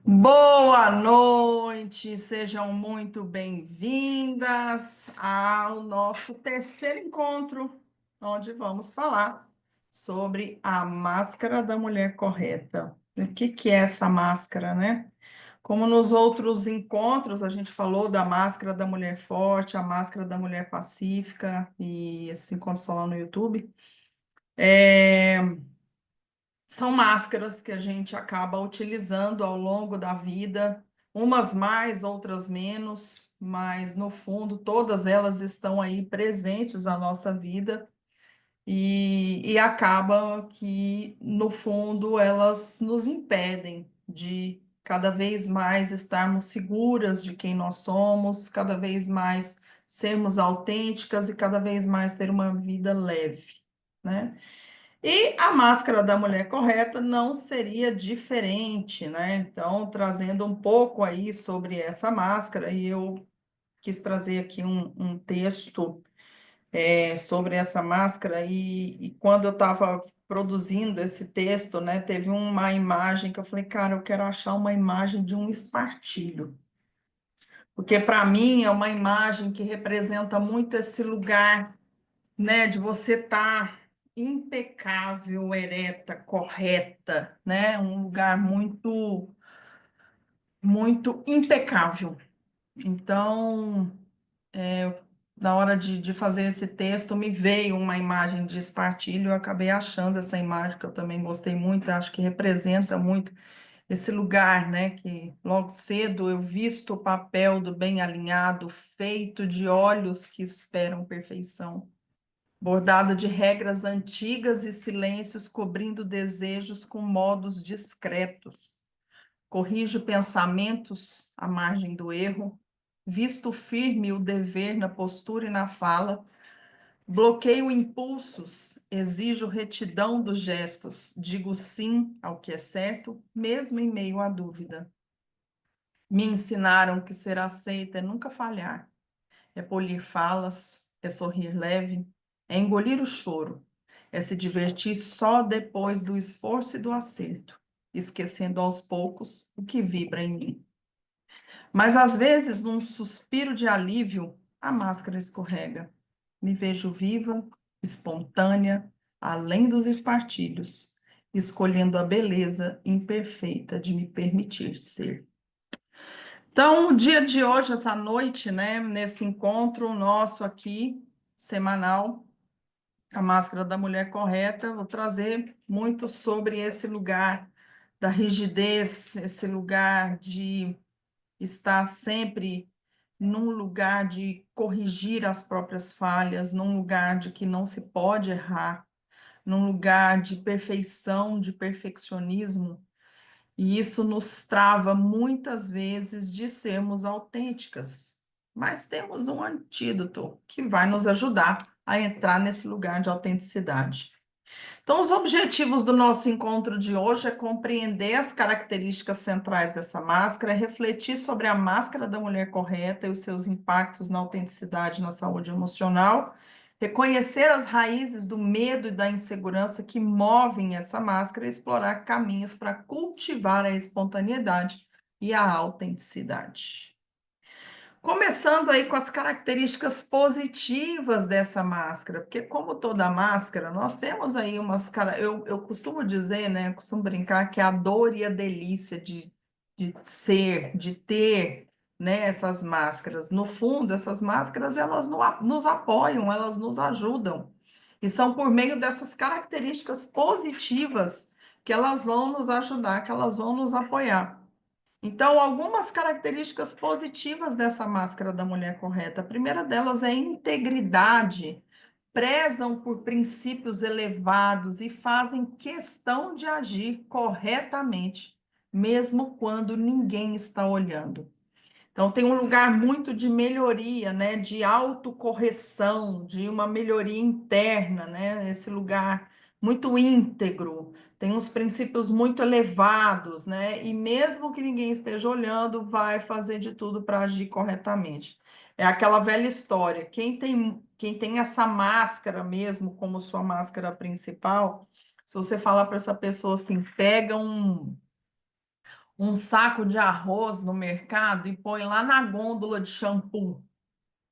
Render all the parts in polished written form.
Boa noite, sejam muito bem-vindas ao nosso terceiro encontro, onde vamos falar sobre a máscara da mulher correta. O que é essa máscara, né? Como nos outros encontros, a gente falou da máscara da mulher forte, a máscara da mulher pacífica, e esses encontros estão lá no YouTube. São máscaras que a gente acaba utilizando ao longo da vida, umas mais, outras menos, mas no fundo todas elas estão aí presentes na nossa vida e acaba que no fundo elas nos impedem de cada vez mais estarmos seguras de quem nós somos, cada vez mais sermos autênticas e cada vez mais ter uma vida leve, né? E a máscara da mulher correta não seria diferente, né? Então, trazendo um pouco aí sobre essa máscara, e eu quis trazer aqui um texto sobre essa máscara, e quando eu estava produzindo esse texto, né, teve uma imagem que eu falei, cara, eu quero achar uma imagem de um espartilho, porque para mim é uma imagem que representa muito esse lugar, né, de você estar impecável, ereta, correta, né, um lugar muito impecável. Então, na hora de fazer esse texto, me veio uma imagem de espartilho, eu acabei achando essa imagem que eu também gostei muito, acho que representa muito esse lugar, né, que logo cedo eu visto o papel do bem alinhado, feito de olhos que esperam perfeição, bordado de regras antigas e silêncios cobrindo desejos com modos discretos. Corrijo pensamentos à margem do erro, visto firme o dever na postura e na fala, bloqueio impulsos, exijo retidão dos gestos, digo sim ao que é certo, mesmo em meio à dúvida. Me ensinaram que ser aceita é nunca falhar, é polir falas, é sorrir leve, é engolir o choro, é se divertir só depois do esforço e do acerto, esquecendo aos poucos o que vibra em mim. Mas às vezes, num suspiro de alívio, a máscara escorrega. Me vejo viva, espontânea, além dos espartilhos, escolhendo a beleza imperfeita de me permitir ser. Então, o dia de hoje, essa noite, né, nesse encontro nosso aqui, semanal, a máscara da mulher correta, vou trazer muito sobre esse lugar da rigidez, esse lugar de estar sempre num lugar de corrigir as próprias falhas, num lugar de que não se pode errar, num lugar de perfeição, de perfeccionismo, e isso nos trava muitas vezes de sermos autênticas. Mas temos um antídoto que vai nos ajudar a entrar nesse lugar de autenticidade. Então, os objetivos do nosso encontro de hoje é compreender as características centrais dessa máscara, refletir sobre a máscara da mulher correta e os seus impactos na autenticidade e na saúde emocional, reconhecer as raízes do medo e da insegurança que movem essa máscara e explorar caminhos para cultivar a espontaneidade e a autenticidade. Começando aí com as características positivas dessa máscara, porque como toda máscara, nós temos aí eu costumo dizer, né, eu costumo brincar que é a dor e a delícia de ser, de ter, né, essas máscaras. No fundo, essas máscaras, elas nos apoiam, elas nos ajudam. E são por meio dessas características positivas que elas vão nos ajudar, que elas vão nos apoiar. Então, algumas características positivas dessa máscara da mulher correta. A primeira delas é a integridade. Prezam por princípios elevados e fazem questão de agir corretamente, mesmo quando ninguém está olhando. Então, tem um lugar muito de melhoria, né, de autocorreção, de uma melhoria interna, né, esse lugar muito íntegro, tem uns princípios muito elevados, né, e mesmo que ninguém esteja olhando, vai fazer de tudo para agir corretamente. É aquela velha história, quem tem essa máscara mesmo como sua máscara principal, se você falar para essa pessoa assim, pega um saco de arroz no mercado e põe lá na gôndola de shampoo.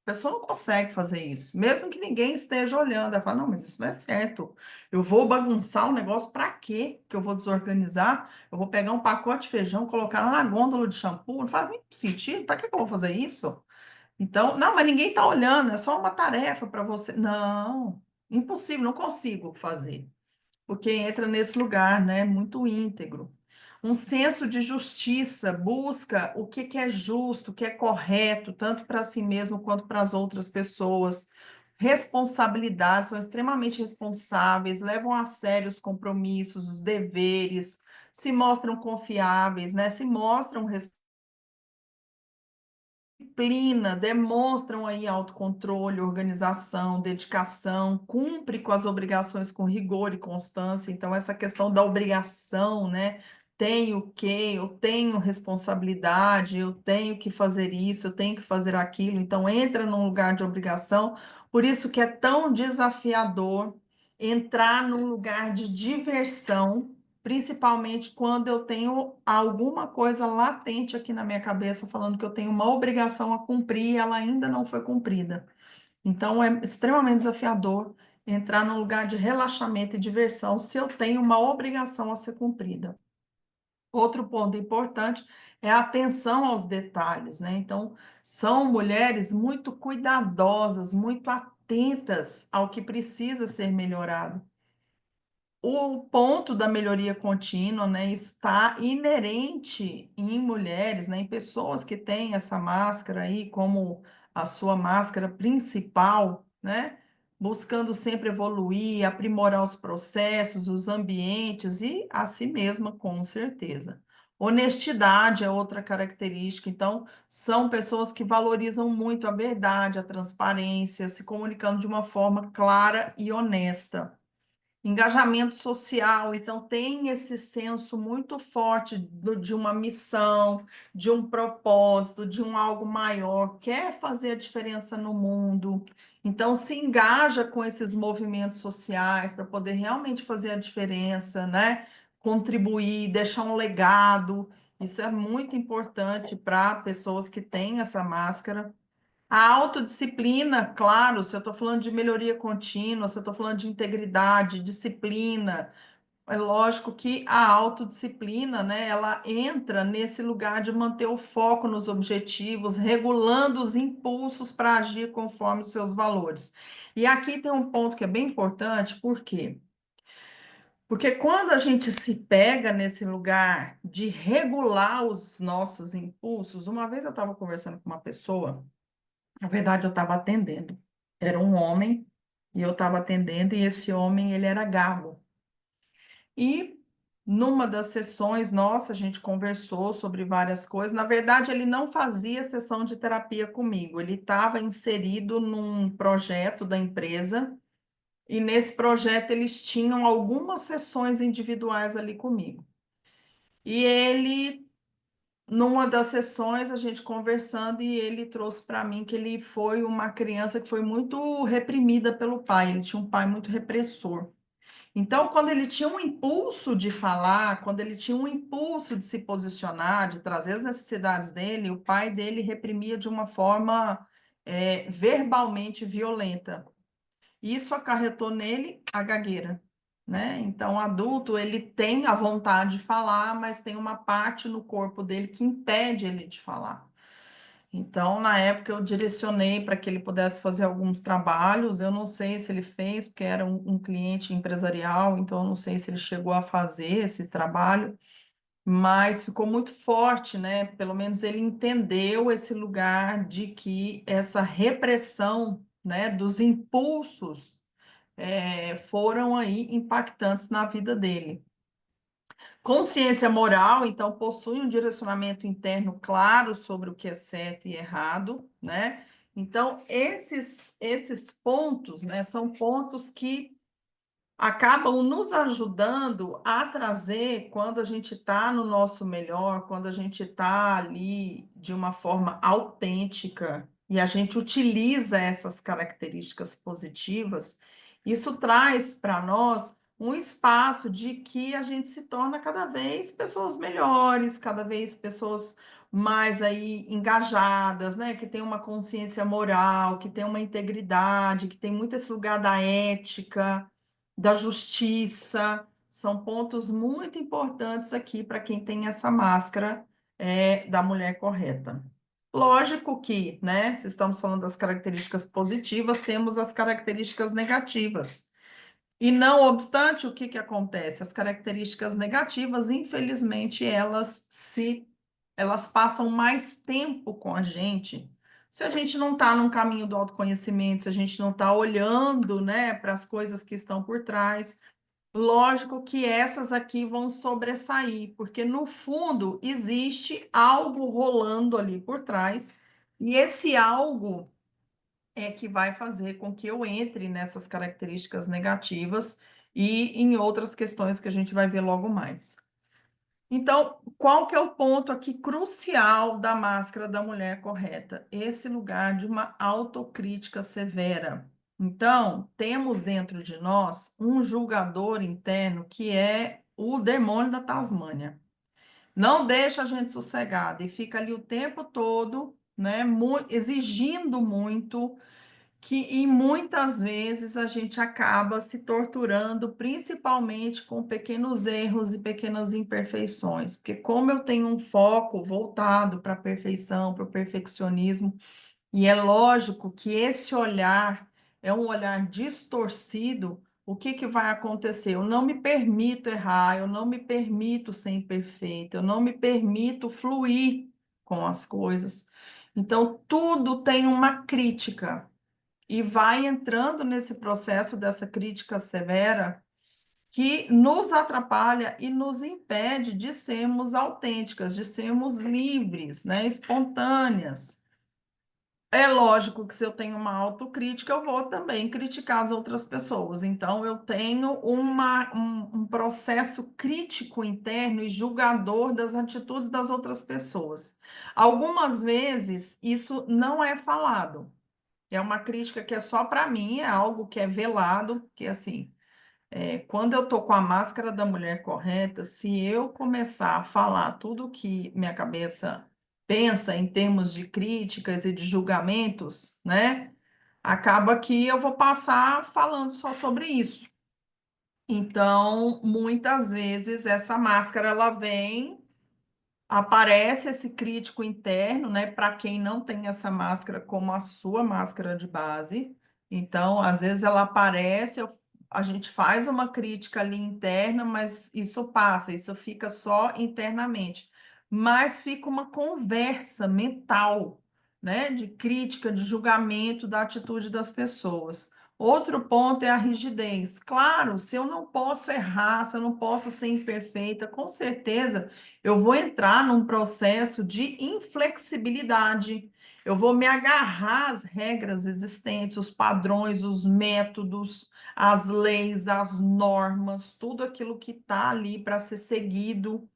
A pessoa não consegue fazer isso, mesmo que ninguém esteja olhando. Ela fala, não, mas isso não é certo. Eu vou bagunçar o negócio para quê? Que eu vou desorganizar? Eu vou pegar um pacote de feijão, colocar lá na gôndola de shampoo? Não faz muito sentido. Para que eu vou fazer isso? Então, não, mas ninguém está olhando, é só uma tarefa para você. Não, impossível, não consigo fazer porque entra nesse lugar, né, muito íntegro. Um senso de justiça busca o que é justo, o que é correto, tanto para si mesmo quanto para as outras pessoas. Responsabilidades, são extremamente responsáveis, levam a sério os compromissos, os deveres, se mostram confiáveis, né? Se mostram disciplina, demonstram aí autocontrole, organização, dedicação, cumpre com as obrigações com rigor e constância. Então, essa questão da obrigação, né? Tenho que, eu tenho responsabilidade, eu tenho que fazer isso, eu tenho que fazer aquilo. Então, entra num lugar de obrigação. Por isso que é tão desafiador entrar num lugar de diversão, principalmente quando eu tenho alguma coisa latente aqui na minha cabeça falando que eu tenho uma obrigação a cumprir e ela ainda não foi cumprida. Então é extremamente desafiador entrar num lugar de relaxamento e diversão se eu tenho uma obrigação a ser cumprida. Outro ponto importante é a atenção aos detalhes, né? Então, são mulheres muito cuidadosas, muito atentas ao que precisa ser melhorado. O ponto da melhoria contínua, né, está inerente em mulheres, né, em pessoas que têm essa máscara aí como a sua máscara principal, né, buscando sempre evoluir, aprimorar os processos, os ambientes e a si mesma, com certeza. Honestidade é outra característica, então, são pessoas que valorizam muito a verdade, a transparência, se comunicando de uma forma clara e honesta. Engajamento social, então tem esse senso muito forte de uma missão, de um propósito, de um algo maior, quer fazer a diferença no mundo, então se engaja com esses movimentos sociais para poder realmente fazer a diferença, né? Contribuir, deixar um legado, isso é muito importante para pessoas que têm essa máscara. A autodisciplina, claro, se eu estou falando de melhoria contínua, se eu estou falando de integridade, disciplina, é lógico que a autodisciplina, né, ela entra nesse lugar de manter o foco nos objetivos, regulando os impulsos para agir conforme os seus valores. E aqui tem um ponto que é bem importante, por quê? Porque quando a gente se pega nesse lugar de regular os nossos impulsos, uma vez eu estava conversando com uma pessoa. Na verdade, eu estava atendendo. Era um homem e eu estava atendendo e esse homem, ele era gago. E numa das sessões nossa, a gente conversou sobre várias coisas. Na verdade, ele não fazia sessão de terapia comigo. Ele estava inserido num projeto da empresa e nesse projeto eles tinham algumas sessões individuais ali comigo. E ele numa das sessões, a gente conversando, e ele trouxe para mim que ele foi uma criança que foi muito reprimida pelo pai, ele tinha um pai muito repressor. Então, quando ele tinha um impulso de falar, quando ele tinha um impulso de se posicionar, de trazer as necessidades dele, o pai dele reprimia de uma forma verbalmente violenta. Isso acarretou nele a gagueira, né? Então, o adulto, ele tem a vontade de falar, mas tem uma parte no corpo dele que impede ele de falar. Então, na época, eu direcionei para que ele pudesse fazer alguns trabalhos. Eu não sei se ele fez, porque era um cliente empresarial, então eu não sei se ele chegou a fazer esse trabalho, mas ficou muito forte, né? Pelo menos ele entendeu esse lugar de que essa repressão, né, dos impulsos foram aí impactantes na vida dele. Consciência moral, então, possui um direcionamento interno claro sobre o que é certo e errado, né? Então, esses pontos, né, são pontos que acabam nos ajudando a trazer, quando a gente está no nosso melhor, quando a gente está ali de uma forma autêntica e a gente utiliza essas características positivas, isso traz para nós um espaço de que a gente se torna cada vez pessoas melhores, cada vez pessoas mais aí engajadas, né? Que tem uma consciência moral, que tem uma integridade, que tem muito esse lugar da ética, da justiça. São pontos muito importantes aqui para quem tem essa máscara da mulher correta. Lógico que, né, se estamos falando das características positivas, temos as características negativas. E não obstante, o que que acontece? As características negativas, infelizmente, elas passam mais tempo com a gente. Se a gente não está num caminho do autoconhecimento, se a gente não está olhando, né, para as coisas que estão por trás, lógico que essas aqui vão sobressair, porque no fundo existe algo rolando ali por trás, e esse algo é que vai fazer com que eu entre nessas características negativas e em outras questões que a gente vai ver logo mais. Então, qual que é o ponto aqui crucial da máscara da mulher correta? Esse lugar de uma autocrítica severa. Então, temos dentro de nós um julgador interno que é o demônio da Tasmânia. Não deixa a gente sossegada e fica ali o tempo todo, né, exigindo muito, e muitas vezes a gente acaba se torturando, principalmente com pequenos erros e pequenas imperfeições, porque como eu tenho um foco voltado para a perfeição, para o perfeccionismo, e é lógico que esse olhar é um olhar distorcido, o que que vai acontecer? Eu não me permito errar, eu não me permito ser imperfeito, eu não me permito fluir com as coisas. Então, tudo tem uma crítica e vai entrando nesse processo dessa crítica severa que nos atrapalha e nos impede de sermos autênticas, de sermos livres, né, espontâneas. É lógico que se eu tenho uma autocrítica, eu vou também criticar as outras pessoas. Então, eu tenho um processo crítico interno e julgador das atitudes das outras pessoas. Algumas vezes, isso não é falado. É uma crítica que é só para mim, é algo que é velado, que assim, quando eu tô com a máscara da mulher correta, se eu começar a falar tudo que minha cabeça pensa em termos de críticas e de julgamentos, né? Acaba que eu vou passar falando só sobre isso. Então, muitas vezes essa máscara ela vem, aparece esse crítico interno, né? Para quem não tem essa máscara como a sua máscara de base. Então, às vezes ela aparece, a gente faz uma crítica ali interna, mas isso passa, isso fica só internamente. Mas fica uma conversa mental, né? De crítica, de julgamento da atitude das pessoas. Outro ponto é a rigidez. Claro, se eu não posso errar, se eu não posso ser imperfeita, com certeza eu vou entrar num processo de inflexibilidade. Eu vou me agarrar às regras existentes, os padrões, os métodos, as leis, as normas, tudo aquilo que está ali para ser seguido.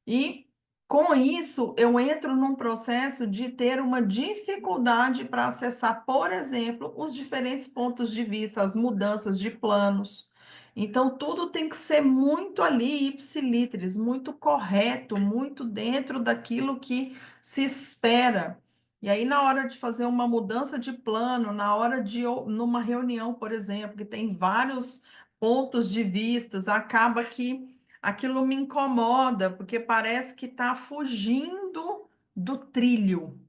E com isso, eu entro num processo de ter uma dificuldade para acessar, por exemplo, os diferentes pontos de vista, as mudanças de planos. Então, tudo tem que ser muito ali, ipsilitris, muito correto, muito dentro daquilo que se espera. E aí, na hora de fazer uma mudança de plano, na hora de, numa reunião, por exemplo, que tem vários pontos de vistas, acaba que aquilo me incomoda, porque parece que está fugindo do trilho,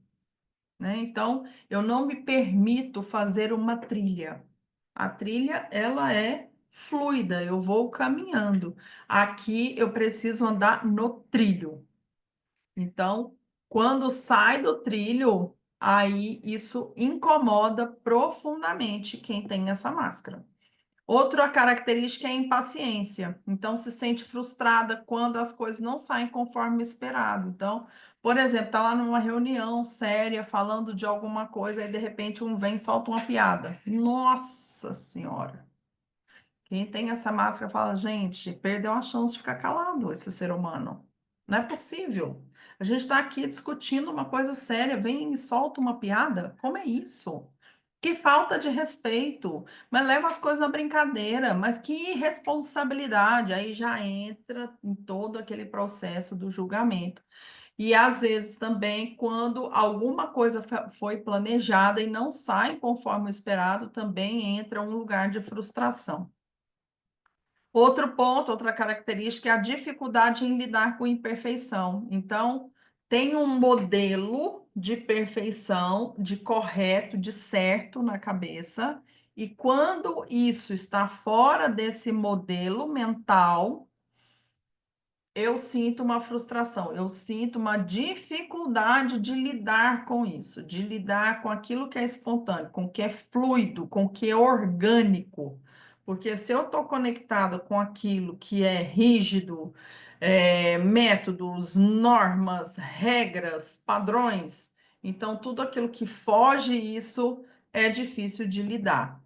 né? Então, eu não me permito fazer uma trilha. A trilha, ela é fluida, eu vou caminhando. Aqui eu preciso andar no trilho. Então, quando sai do trilho, aí isso incomoda profundamente quem tem essa máscara. Outra característica é a impaciência. Então, se sente frustrada quando as coisas não saem conforme esperado. Então, por exemplo, está lá numa reunião séria, falando de alguma coisa, e de repente um vem e solta uma piada. Nossa Senhora! Quem tem essa máscara fala, gente, perdeu a chance de ficar calado esse ser humano. Não é possível. A gente está aqui discutindo uma coisa séria, vem e solta uma piada? Como é isso? Que falta de respeito, mas leva as coisas na brincadeira, mas que irresponsabilidade, aí já entra em todo aquele processo do julgamento. E às vezes também, quando alguma coisa foi planejada e não sai conforme o esperado, também entra um lugar de frustração. Outro ponto, outra característica é a dificuldade em lidar com imperfeição. Então, tem um modelo de perfeição, de correto, de certo na cabeça, e quando isso está fora desse modelo mental, eu sinto uma frustração, eu sinto uma dificuldade de lidar com isso, de lidar com aquilo que é espontâneo, com o que é fluido, com o que é orgânico. Porque se eu estou conectado com aquilo que é rígido, métodos, normas, regras, padrões, então tudo aquilo que foge isso é difícil de lidar.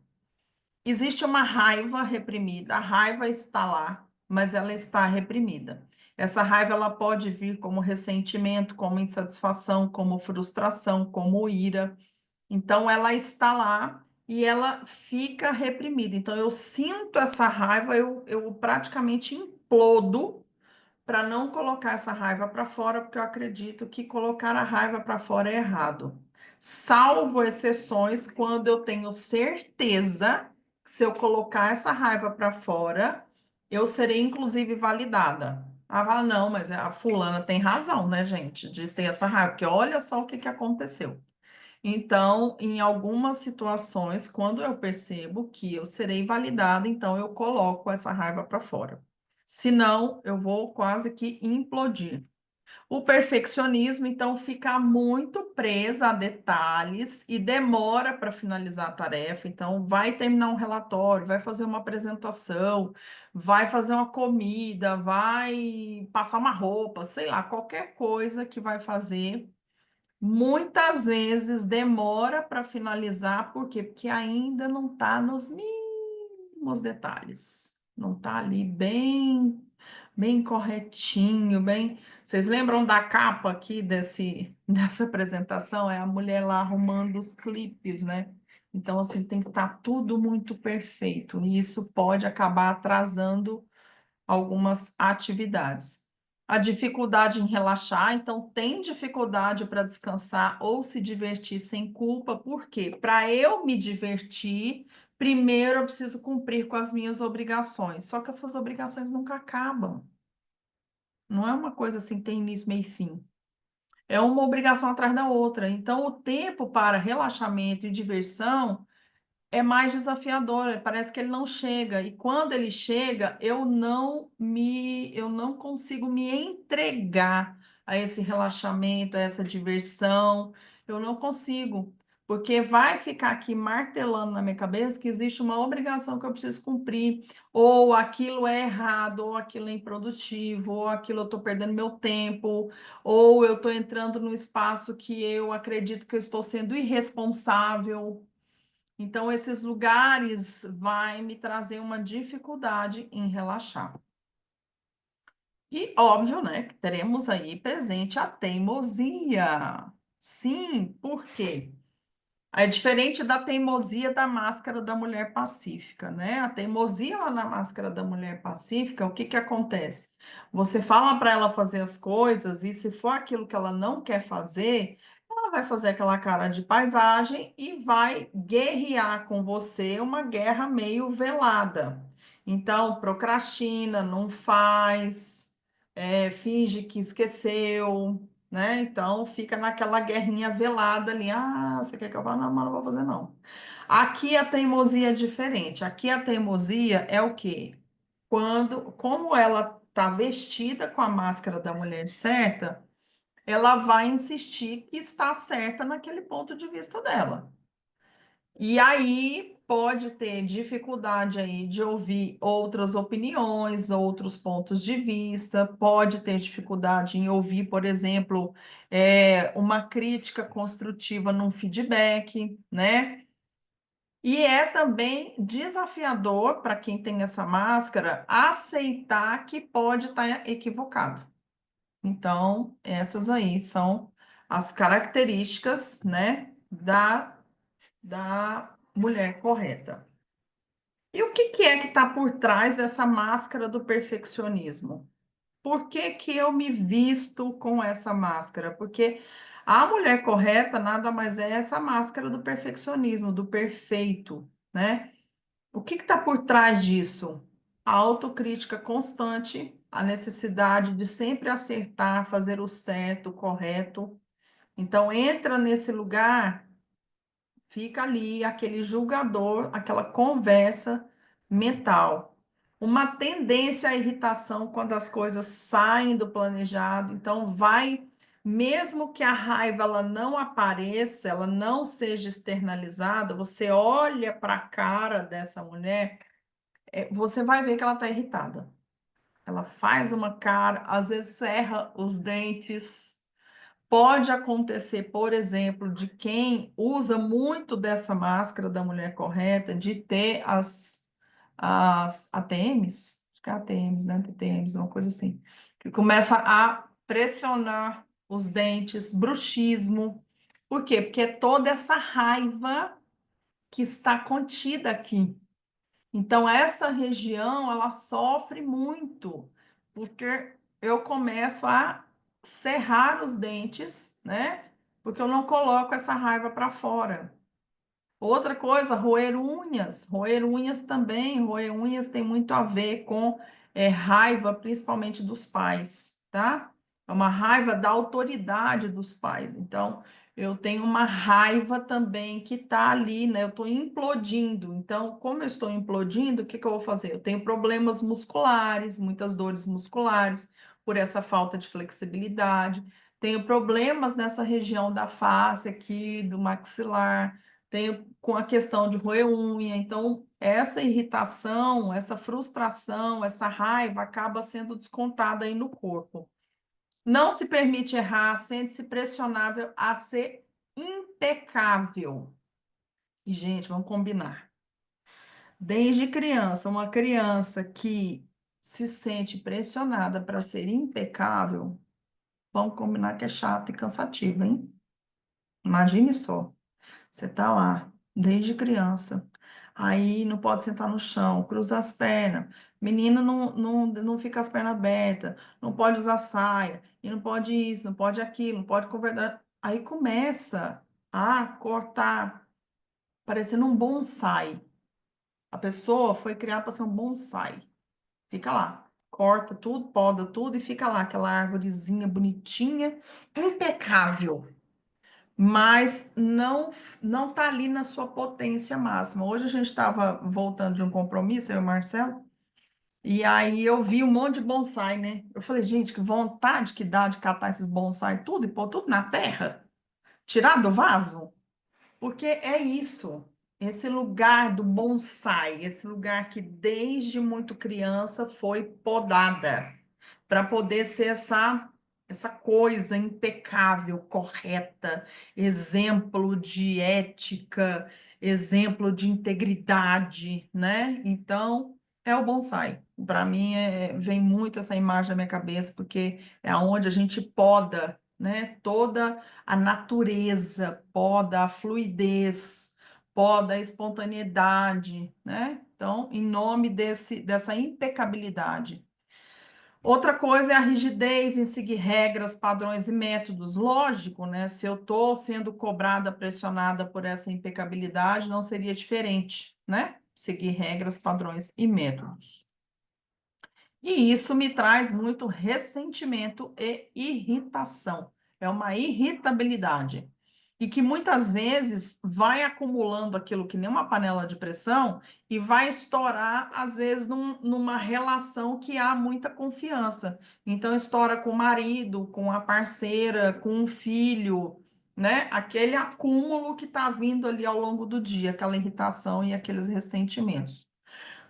Existe uma raiva reprimida, a raiva está lá, mas ela está reprimida. Essa raiva ela pode vir como ressentimento, como insatisfação, como frustração, como ira. Então ela está lá e ela fica reprimida. Então eu sinto essa raiva, eu praticamente implodo para não colocar essa raiva para fora, porque eu acredito que colocar a raiva para fora é errado. Salvo exceções quando eu tenho certeza que se eu colocar essa raiva para fora, eu serei inclusive validada. Ah, fala, não, mas a fulana tem razão, né, gente, de ter essa raiva, porque olha só o que aconteceu. Então, em algumas situações, quando eu percebo que eu serei validada, então eu coloco essa raiva para fora. Senão, eu vou quase que implodir. O perfeccionismo, então, fica muito presa a detalhes e demora para finalizar a tarefa. Então, vai terminar um relatório, vai fazer uma apresentação, vai fazer uma comida, vai passar uma roupa, sei lá, qualquer coisa que vai fazer. Muitas vezes demora para finalizar, por quê? Porque ainda não está nos mínimos detalhes. Não está ali bem corretinho, bem. Vocês lembram da capa aqui dessa apresentação? É a mulher lá arrumando os clipes, né? Então, assim, tem que estar tudo muito perfeito. E isso pode acabar atrasando algumas atividades. A dificuldade em relaxar, então tem dificuldade para descansar ou se divertir sem culpa, por quê? Para eu me divertir, primeiro eu preciso cumprir com as minhas obrigações. Só que essas obrigações nunca acabam. Não é uma coisa assim, tem início, meio e fim. É uma obrigação atrás da outra. Então, o tempo para relaxamento e diversão é mais desafiador, parece que ele não chega. E quando ele chega, eu não consigo me entregar a esse relaxamento, a essa diversão. Eu não consigo, porque vai ficar aqui martelando na minha cabeça que existe uma obrigação que eu preciso cumprir, ou aquilo é errado, ou aquilo é improdutivo, ou aquilo eu estou perdendo meu tempo, ou eu estou entrando num espaço que eu acredito que eu estou sendo irresponsável. Então, esses lugares vai me trazer uma dificuldade em relaxar. E óbvio, né, que teremos aí presente a teimosia. Sim, por quê? É diferente da teimosia da máscara da mulher pacífica, né? A teimosia lá na máscara da mulher pacífica, o que que acontece? Você fala para ela fazer as coisas e se for aquilo que ela não quer fazer, ela vai fazer aquela cara de paisagem e vai guerrear com você uma guerra meio velada. Então, procrastina, não faz, finge que esqueceu, né? Então fica naquela guerrinha velada ali. Ah, você quer que eu vá? Não, mas não vou fazer, não. Aqui a teimosia é diferente. Aqui a teimosia é o quê? Como ela está vestida com a máscara da mulher certa, ela vai insistir que está certa naquele ponto de vista dela. E aí pode ter dificuldade aí de ouvir outras opiniões, outros pontos de vista, pode ter dificuldade em ouvir, por exemplo, uma crítica construtiva num feedback, né? E é também desafiador para quem tem essa máscara aceitar que pode estar equivocado. Então, essas aí são as características, né, da mulher correta. E o que é que está por trás dessa máscara do perfeccionismo? Por que que eu me visto com essa máscara? Porque a mulher correta nada mais é essa máscara do perfeccionismo, do perfeito, né? O que está por trás disso? A autocrítica constante, a necessidade de sempre acertar, fazer o certo, o correto. Então, entra nesse lugar, fica ali aquele julgador, aquela conversa mental. Uma tendência à irritação quando as coisas saem do planejado. Então, vai, mesmo que a raiva ela não apareça, ela não seja externalizada, você olha para a cara dessa mulher, você vai ver que ela está irritada. Ela faz uma cara, às vezes cerra os dentes. Pode acontecer, por exemplo, de quem usa muito dessa máscara da mulher correta, de ter as ATMs, acho que é ATMs, né? TTMs, uma coisa assim, que começa a pressionar os dentes, bruxismo. Por quê? Porque é toda essa raiva que está contida aqui. Então, essa região, ela sofre muito, porque eu começo a cerrar os dentes, né? Porque eu não coloco essa raiva para fora. Outra coisa, roer unhas. Roer unhas também. Roer unhas tem muito a ver com raiva, principalmente dos pais, tá? É uma raiva da autoridade dos pais. Então, eu tenho uma raiva também que está ali, né? Eu estou implodindo. Então, como eu estou implodindo, o que que eu vou fazer? Eu tenho problemas musculares, muitas dores musculares, por essa falta de flexibilidade. Tenho problemas nessa região da face aqui, do maxilar, tenho com a questão de roer unha. Então, essa irritação, essa frustração, essa raiva acaba sendo descontada aí no corpo. Não se permite errar, sente-se pressionável a ser impecável. E, gente, vamos combinar. Desde criança, uma criança que se sente pressionada para ser impecável, vamos combinar que é chato e cansativo, hein? Imagine só. Você tá lá, desde criança. Aí não pode sentar no chão, cruza as pernas. Menina não fica as pernas abertas, não pode usar saia, e não pode isso, não pode aquilo, não pode conversar. Aí começa a cortar, parecendo um bonsai. A pessoa foi criada para ser um bonsai. Fica lá, corta tudo, poda tudo e fica lá, aquela árvorezinha bonitinha, impecável, mas não está ali na sua potência máxima. Hoje a gente estava voltando de um compromisso, eu e o Marcelo, e aí eu vi um monte de bonsai, né? Eu falei, gente, que vontade que dá de catar esses bonsai tudo e pôr tudo na terra, tirar do vaso. Porque é isso, esse lugar do bonsai, esse lugar que desde muito criança foi podada para poder ser essa coisa impecável, correta, exemplo de ética, exemplo de integridade, né? Então, é o bonsai. Para mim, vem muito essa imagem na minha cabeça, porque é onde a gente poda, né? Toda a natureza, poda a fluidez, poda a espontaneidade, né? Então, em nome dessa impecabilidade. Outra coisa é a rigidez em seguir regras, padrões e métodos. Lógico, né? Se eu estou sendo cobrada, pressionada por essa impecabilidade, não seria diferente, né? Seguir regras, padrões e métodos. E isso me traz muito ressentimento e irritação. É uma irritabilidade. E que muitas vezes vai acumulando aquilo que nem uma panela de pressão e vai estourar, às vezes, numa relação que há muita confiança. Então, estoura com o marido, com a parceira, com o filho, né? Aquele acúmulo que está vindo ali ao longo do dia, aquela irritação e aqueles ressentimentos.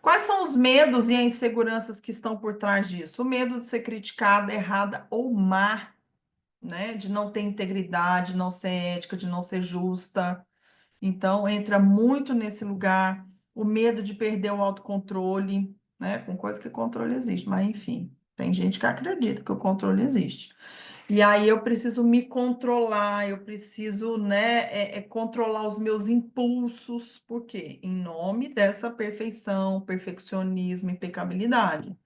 Quais são os medos e as inseguranças que estão por trás disso? O medo de ser criticada, errada ou má, né? De não ter integridade, de não ser ética, de não ser justa. Então, entra muito nesse lugar o medo de perder o autocontrole, né? Com coisa que controle existe, mas enfim, tem gente que acredita que o controle existe. E aí eu preciso me controlar, eu preciso, né, controlar os meus impulsos, por quê? Em nome dessa perfeição, perfeccionismo, impecabilidade.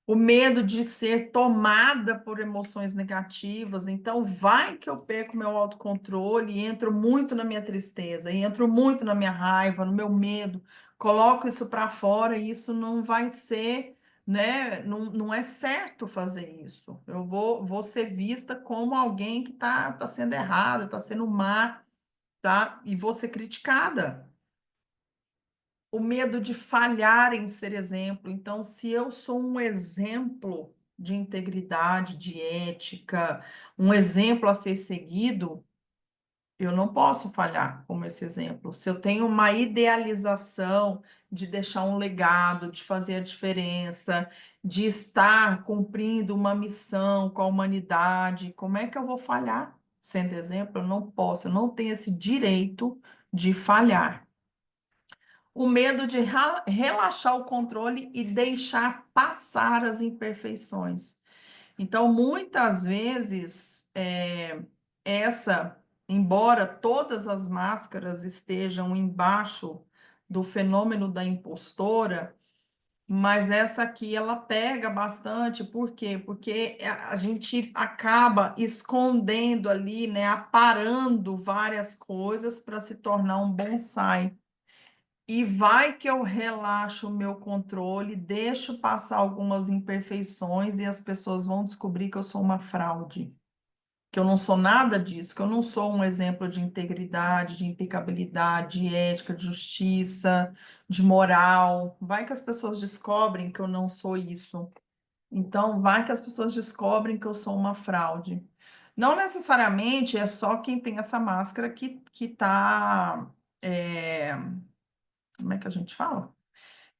O medo de ser tomada por emoções negativas, então vai que eu perco meu autocontrole e entro muito na minha tristeza, e entro muito na minha raiva, no meu medo, coloco isso para fora e isso não vai ser, né? Não é certo fazer isso. Eu vou ser vista como alguém que tá sendo errada, está sendo má, tá? E vou ser criticada. O medo de falhar em ser exemplo. Então, se eu sou um exemplo de integridade, de ética, um exemplo a ser seguido, eu não posso falhar como esse exemplo. Se eu tenho uma idealização de deixar um legado, de fazer a diferença, de estar cumprindo uma missão com a humanidade, como é que eu vou falhar sendo exemplo? Eu não posso, eu não tenho esse direito de falhar. O medo de relaxar o controle e deixar passar as imperfeições. Então, muitas vezes, embora todas as máscaras estejam embaixo do fenômeno da impostora, mas essa aqui ela pega bastante, por quê? Porque a gente acaba escondendo ali, né, aparando várias coisas para se tornar um bonsai. E vai que eu relaxo o meu controle, deixo passar algumas imperfeições e as pessoas vão descobrir que eu sou uma fraude, que eu não sou nada disso, que eu não sou um exemplo de integridade, de impecabilidade, de ética, de justiça, de moral. Vai que as pessoas descobrem que eu não sou isso. Então, vai que as pessoas descobrem que eu sou uma fraude. Não necessariamente é só quem tem essa máscara que tá. Como é que a gente fala?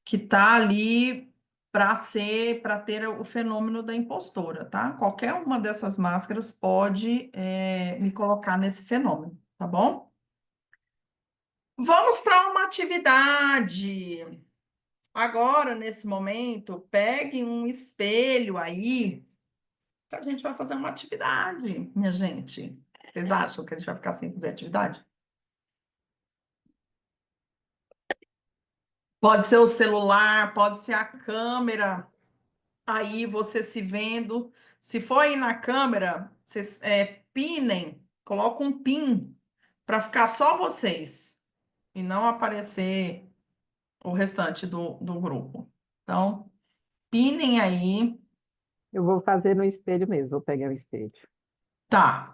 Que está ali para ter o fenômeno da impostora, tá? Qualquer uma dessas máscaras pode me colocar nesse fenômeno, tá bom? Vamos para uma atividade. Agora, nesse momento, pegue um espelho aí, que a gente vai fazer uma atividade, minha gente. Vocês acham que a gente vai ficar sem fazer atividade? Pode ser o celular, pode ser a câmera. Aí você se vendo, se for aí na câmera, vocês pinem, coloca um pin para ficar só vocês e não aparecer o restante do grupo. Então, pinem aí, Eu vou fazer no espelho mesmo, vou pegar o espelho. tá.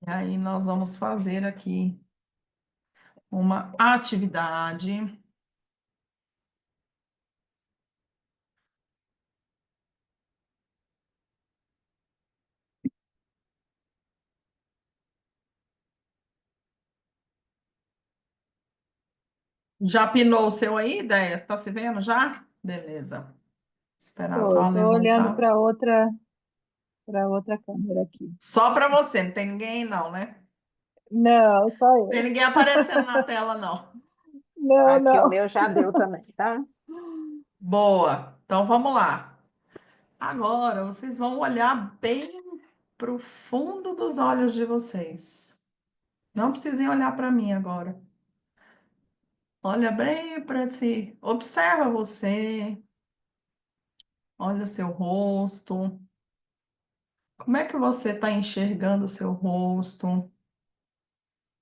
E aí nós vamos fazer aqui uma atividade. Já pinou o seu aí, ideia? Está se vendo já? Beleza. Esperar só a Lê Tô olhando voltar. para outra câmera aqui. Só para você, não tem ninguém não, né? Não, só Tem eu. ninguém aparecendo na tela, não. Não, Aqui o não. meu já deu também, tá? Boa. Então vamos lá. Agora vocês vão olhar bem para o fundo dos olhos de vocês. Não precisem olhar para mim agora. Olha bem para si. Observa você. Olha seu rosto. Como é que você está enxergando o seu rosto?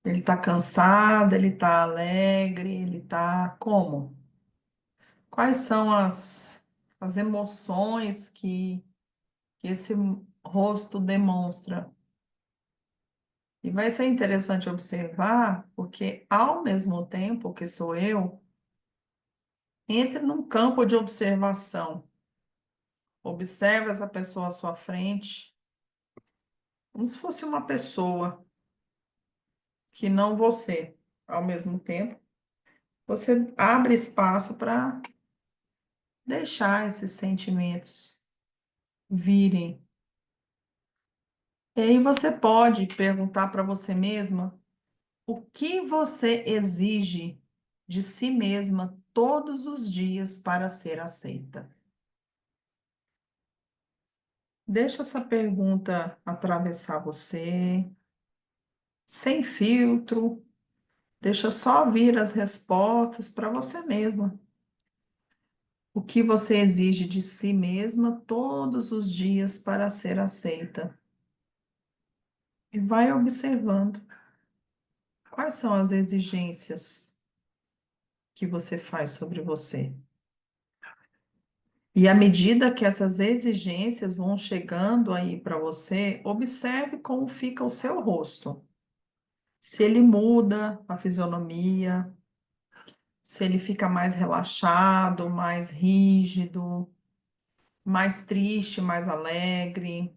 Ele está cansado? Ele está alegre? Ele está como? Quais são as emoções que esse rosto demonstra? E vai ser interessante observar, porque ao mesmo tempo que sou eu, entre num campo de observação. Observe essa pessoa à sua frente, como se fosse uma pessoa que não você. Ao mesmo tempo, você abre espaço para deixar esses sentimentos virem. E aí você pode perguntar para você mesma o que você exige de si mesma todos os dias para ser aceita. Deixa essa pergunta atravessar você, sem filtro. Deixa só vir as respostas para você mesma. O que você exige de si mesma todos os dias para ser aceita? E vai observando quais são as exigências que você faz sobre você. E à medida que essas exigências vão chegando aí para você, observe como fica o seu rosto. Se ele muda a fisionomia, se ele fica mais relaxado, mais rígido, mais triste, mais alegre,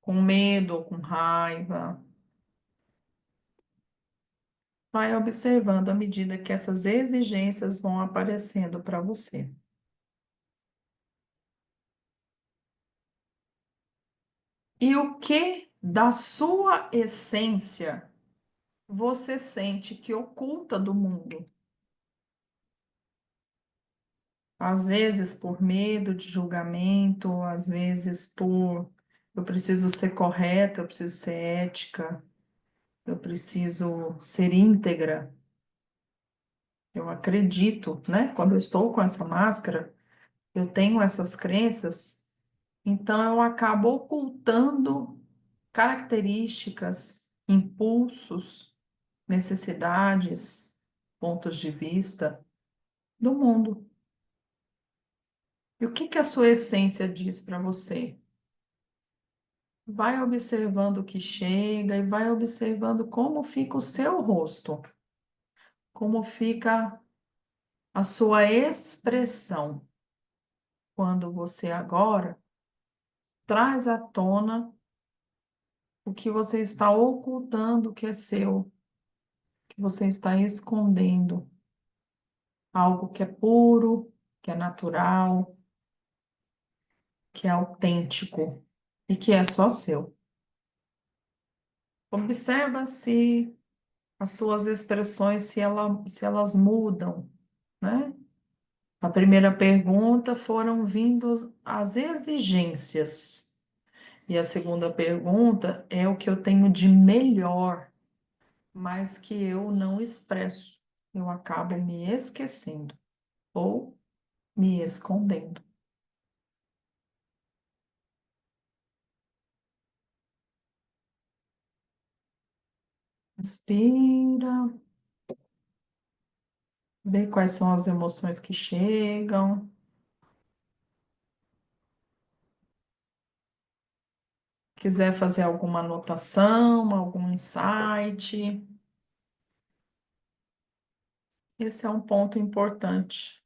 com medo ou com raiva. Vai observando à medida que essas exigências vão aparecendo para você. E o que da sua essência você sente que oculta do mundo? Às vezes por medo de julgamento, às vezes por eu preciso ser correta, eu preciso ser ética, eu preciso ser íntegra. Eu acredito, né? Quando eu estou com essa máscara, eu tenho essas crenças, então eu acabo ocultando características, impulsos, necessidades, pontos de vista do mundo. E o que que a sua essência diz para você? Vai observando o que chega e vai observando como fica o seu rosto, como fica a sua expressão quando você agora traz à tona o que você está ocultando que é seu, que você está escondendo, algo que é puro, que é natural, que é autêntico e que é só seu. Observa se as suas expressões, se elas mudam, né? A primeira pergunta foram vindo as exigências. E a segunda pergunta é o que eu tenho de melhor, mas que eu não expresso. Eu acabo me esquecendo ou me escondendo. Inspira, vê quais são as emoções que chegam. Quiser fazer alguma anotação, algum insight, esse é um ponto importante,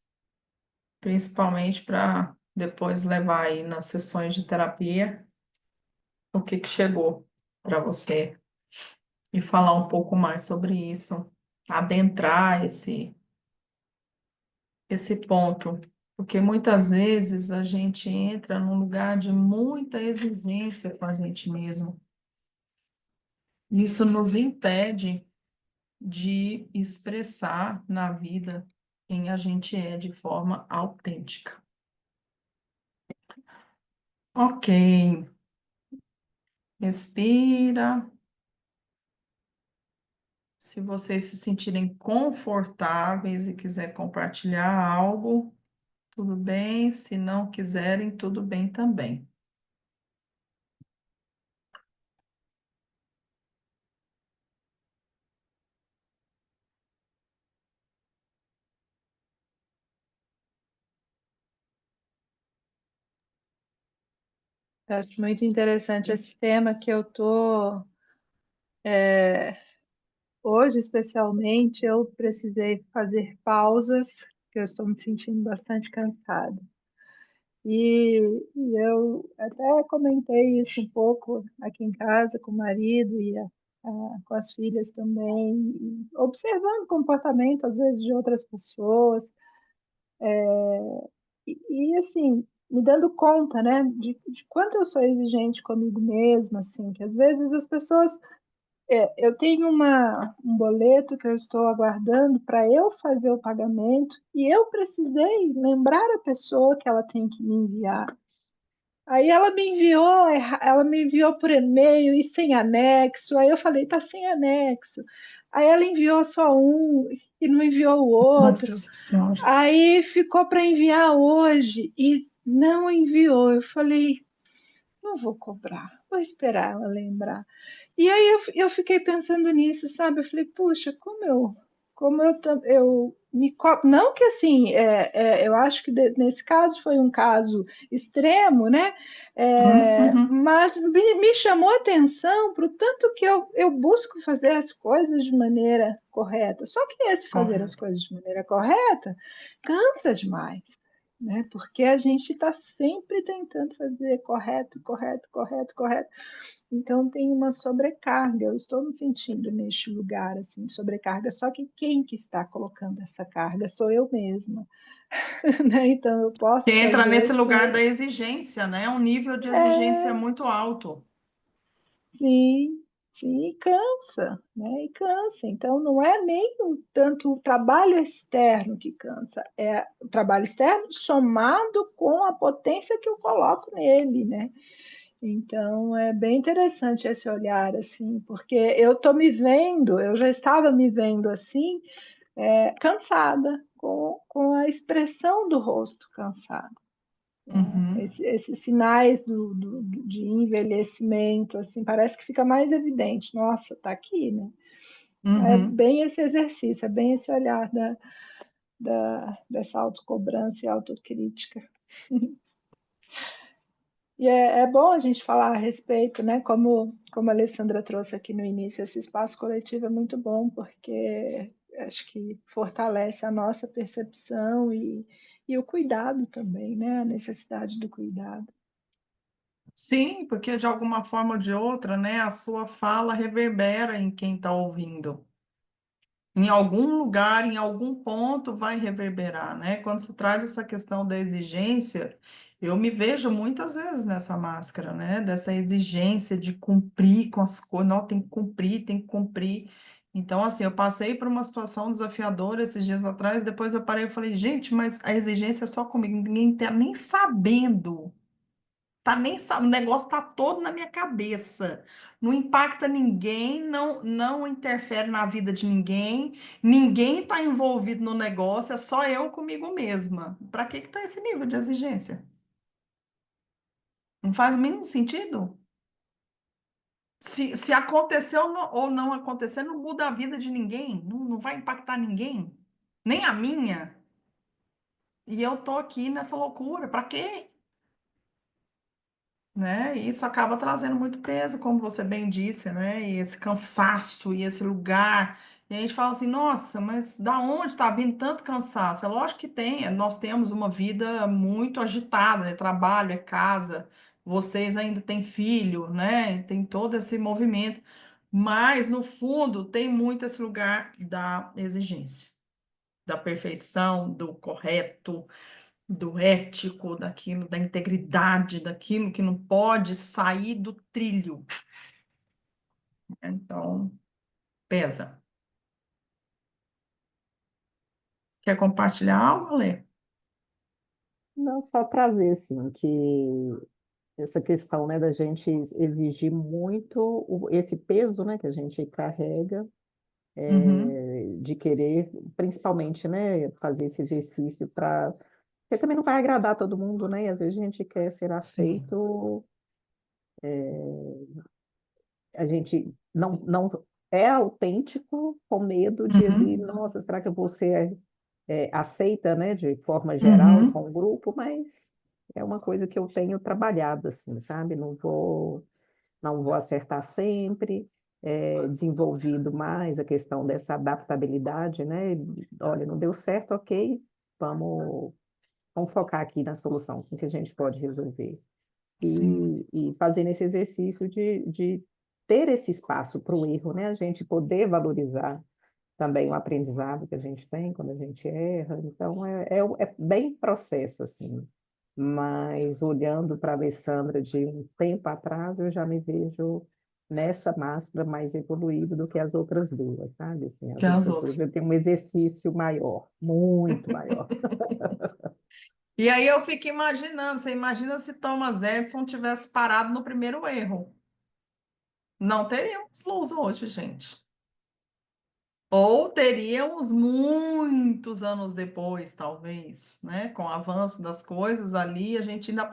principalmente para depois levar aí nas sessões de terapia o que que chegou para você e falar um pouco mais sobre isso, adentrar esse ponto, porque muitas vezes a gente entra num lugar de muita exigência com a gente mesmo. Isso nos impede de expressar na vida quem a gente é de forma autêntica. Ok, respira. Se vocês se sentirem confortáveis e quiser compartilhar algo, tudo bem. Se não quiserem, tudo bem também. Eu acho muito interessante esse tema que eu tô, hoje especialmente, eu precisei fazer pausas, que eu estou me sentindo bastante cansada. E, e eu até comentei isso um pouco aqui em casa com o marido e com as filhas também, e observando o comportamento, às vezes, de outras pessoas. Assim, me dando conta, né, de quanto eu sou exigente comigo mesma, assim, que às vezes as pessoas. Eu tenho um boleto que eu estou aguardando para eu fazer o pagamento e eu precisei lembrar a pessoa que ela tem que me enviar Aí ela me enviou por e-mail e sem anexo. Aí eu falei, tá sem anexo. Aí ela enviou só um e não enviou o outro. Nossa Senhora. Aí ficou para enviar hoje e não enviou. Eu falei, não vou cobrar, vou esperar ela lembrar. E aí eu fiquei pensando nisso, sabe? Eu falei, puxa, eu me não que assim, eu acho que nesse caso foi um caso extremo, né? Uhum. Mas me chamou a atenção para o tanto que eu busco fazer as coisas de maneira correta. Só que esse fazer as Correto. coisas de maneira correta cansa demais, né? Porque a gente está sempre tentando fazer correto, correto, correto, correto. Então tem uma sobrecarga. Eu estou me sentindo neste lugar assim, sobrecarga. Só que quem que está colocando essa carga sou eu mesma, né? Então eu Que posso entra fazer nesse de lugar da maneira. exigência, né? Um nível de exigência É, muito alto. sim, sim, e cansa, né? E cansa. Então não é nem tanto o trabalho externo que cansa, é o trabalho externo somado com a potência que eu coloco nele, né? Então, é bem interessante esse olhar, assim, porque eu estou me vendo, eu já estava me vendo assim, cansada, com a expressão do rosto cansada, né? Uhum. Esses sinais de envelhecimento, assim, parece que fica mais evidente. Nossa, está aqui, né? É Uhum. bem esse exercício, é bem esse olhar dessa autocobrança e autocrítica. E é bom a gente falar a respeito, né? Como a Alessandra trouxe aqui no início, esse espaço coletivo é muito bom, porque acho que fortalece a nossa percepção e o cuidado também, né? A necessidade do cuidado. Sim, porque de alguma forma ou de outra, né, a sua fala reverbera em quem está ouvindo. Em algum lugar, em algum ponto, vai reverberar, né? Quando se traz essa questão da exigência, eu me vejo muitas vezes nessa máscara, né? Dessa exigência de cumprir com as coisas, não, tem que cumprir, tem que cumprir. Então, assim, eu passei por uma situação desafiadora esses dias atrás, depois eu parei e falei, gente, mas a exigência é só comigo, ninguém tá nem sabendo. Tá nem sabe, o negócio tá todo na minha cabeça. Não impacta ninguém, não interfere na vida de ninguém. Ninguém tá envolvido no negócio, é só eu comigo mesma. Para que que tá esse nível de exigência? Não faz o mínimo sentido. Se aconteceu ou não acontecer, não muda a vida de ninguém, não vai impactar ninguém, nem a minha. E eu tô aqui nessa loucura, para quê? Né? E isso acaba trazendo muito peso, como você bem disse, né? E esse cansaço e esse lugar. E a gente fala assim, nossa, mas da onde está vindo tanto cansaço? É lógico que tem, nós temos uma vida muito agitada, né? Trabalho, é casa, vocês ainda têm filho, né? Tem todo esse movimento. Mas, no fundo, tem muito esse lugar da exigência, da perfeição, do correto, do ético, daquilo, da integridade, daquilo que não pode sair do trilho. Então, pesa. Quer compartilhar algo, Lê? Não, só trazer, assim, que essa questão, né, da gente exigir muito esse peso, né, que a gente carrega, Uhum. de querer, principalmente, né, fazer esse exercício para... Porque também não vai agradar todo mundo, né? E às vezes a gente quer ser Sim. aceito, a gente não é autêntico com medo de, Uhum. nossa, será que eu vou ser aceita, né, de forma geral Uhum. com o grupo? Mas é uma coisa que eu tenho trabalhado, assim, sabe? Não vou acertar sempre, desenvolvido mais a questão dessa adaptabilidade, né? Olha, não deu certo, ok, vamos, vamos focar aqui na solução, o que a gente pode resolver. Sim. E fazendo esse exercício de ter esse espaço para o erro, né? A gente poder valorizar também o aprendizado que a gente tem quando a gente erra. Então, é bem processo, assim. Mas olhando para a Alessandra de um tempo atrás, eu já me vejo nessa máscara mais evoluída do que as outras duas, sabe? Assim, Que as as outras outras. duas eu tenho um exercício maior, muito maior. E aí eu fico imaginando, você imagina se Thomas Edison tivesse parado no primeiro erro. Não teríamos luz hoje, gente. Ou teríamos muitos anos depois, talvez, né? Com o avanço das coisas ali, a gente ainda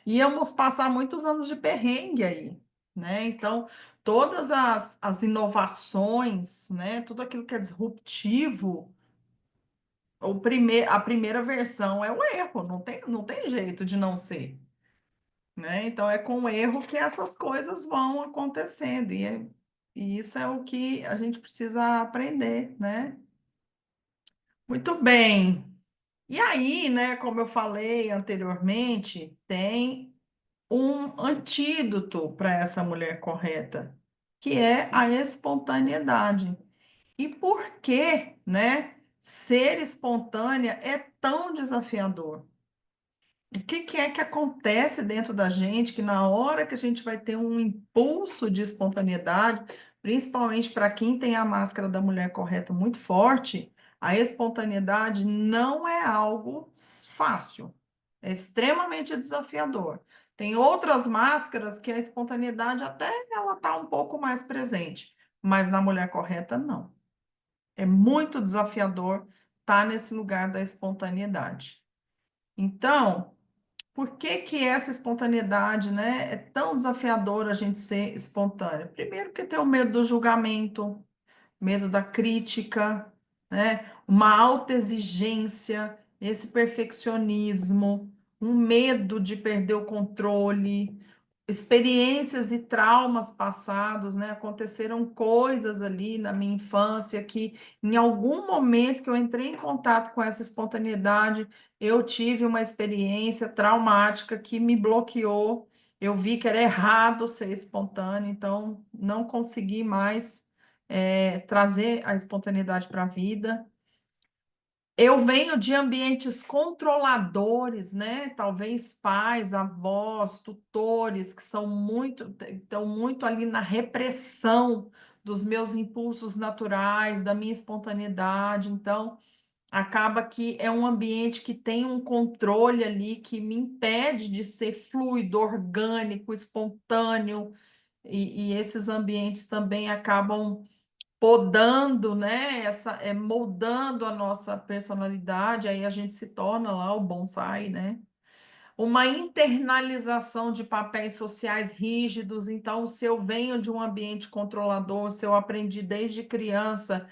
íamos passar muitos anos de perrengue aí, né? Então, todas as inovações, né? Tudo aquilo que é disruptivo, a primeira versão é o erro, não tem jeito de não ser, né? Então, é com o erro que essas coisas vão acontecendo, e isso é o que a gente precisa aprender, né? Muito bem. E aí, né, como eu falei anteriormente, tem um antídoto para essa mulher correta, que é a espontaneidade. E por que, né, ser espontânea é tão desafiador? O que é que acontece dentro da gente que na hora que a gente vai ter um impulso de espontaneidade, principalmente para quem tem a máscara da mulher correta muito forte, a espontaneidade não é algo fácil, é extremamente desafiador. Tem outras máscaras que a espontaneidade até ela está um pouco mais presente, mas na mulher correta não. É muito desafiador estar nesse lugar da espontaneidade. Então, por que que essa espontaneidade, né, é tão desafiadora a gente ser espontâneo? Primeiro, porque tem o medo do julgamento, medo da crítica, né? Uma alta exigência, esse perfeccionismo, um medo de perder o controle, experiências e traumas passados, né? Aconteceram coisas ali na minha infância que, em algum momento que eu entrei em contato com essa espontaneidade, eu tive uma experiência traumática que me bloqueou. Eu vi que era errado ser espontâneo, então não consegui mais trazer a espontaneidade para a vida. Eu venho de ambientes controladores, né? Talvez pais, avós, tutores que estão muito ali na repressão dos meus impulsos naturais, da minha espontaneidade. Então, acaba que é um ambiente que tem um controle ali que me impede de ser fluido, orgânico, espontâneo, e esses ambientes também acabam podando, né, moldando a nossa personalidade, aí a gente se torna lá o bonsai, né? Uma internalização de papéis sociais rígidos. Então, se eu venho de um ambiente controlador, se eu aprendi desde criança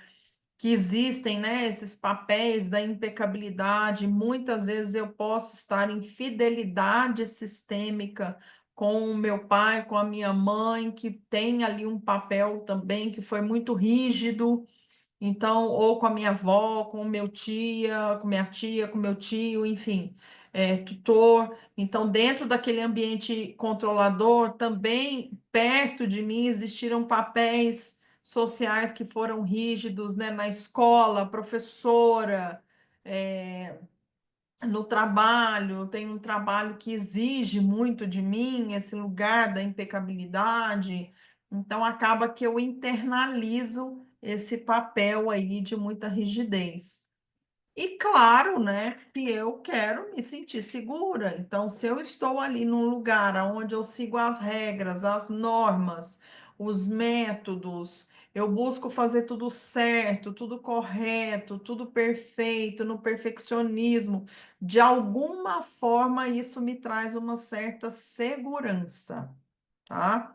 que existem, né, esses papéis da impecabilidade, muitas vezes eu posso estar em fidelidade sistêmica com o meu pai, com a minha mãe, que tem ali um papel também que foi muito rígido, então, ou com a minha avó, com o meu tia, com minha tia, com meu tio, enfim, tutor. Então, dentro daquele ambiente controlador, também perto de mim existiram papéis sociais que foram rígidos, né? Na escola, professora, no trabalho, tem um trabalho que exige muito de mim, esse lugar da impecabilidade, então acaba que eu internalizo esse papel aí de muita rigidez. E claro, né, que eu quero me sentir segura. Então, se eu estou ali num lugar onde eu sigo as regras, as normas, os métodos, eu busco fazer tudo certo, tudo correto, tudo perfeito, no perfeccionismo, de alguma forma isso me traz uma certa segurança, tá?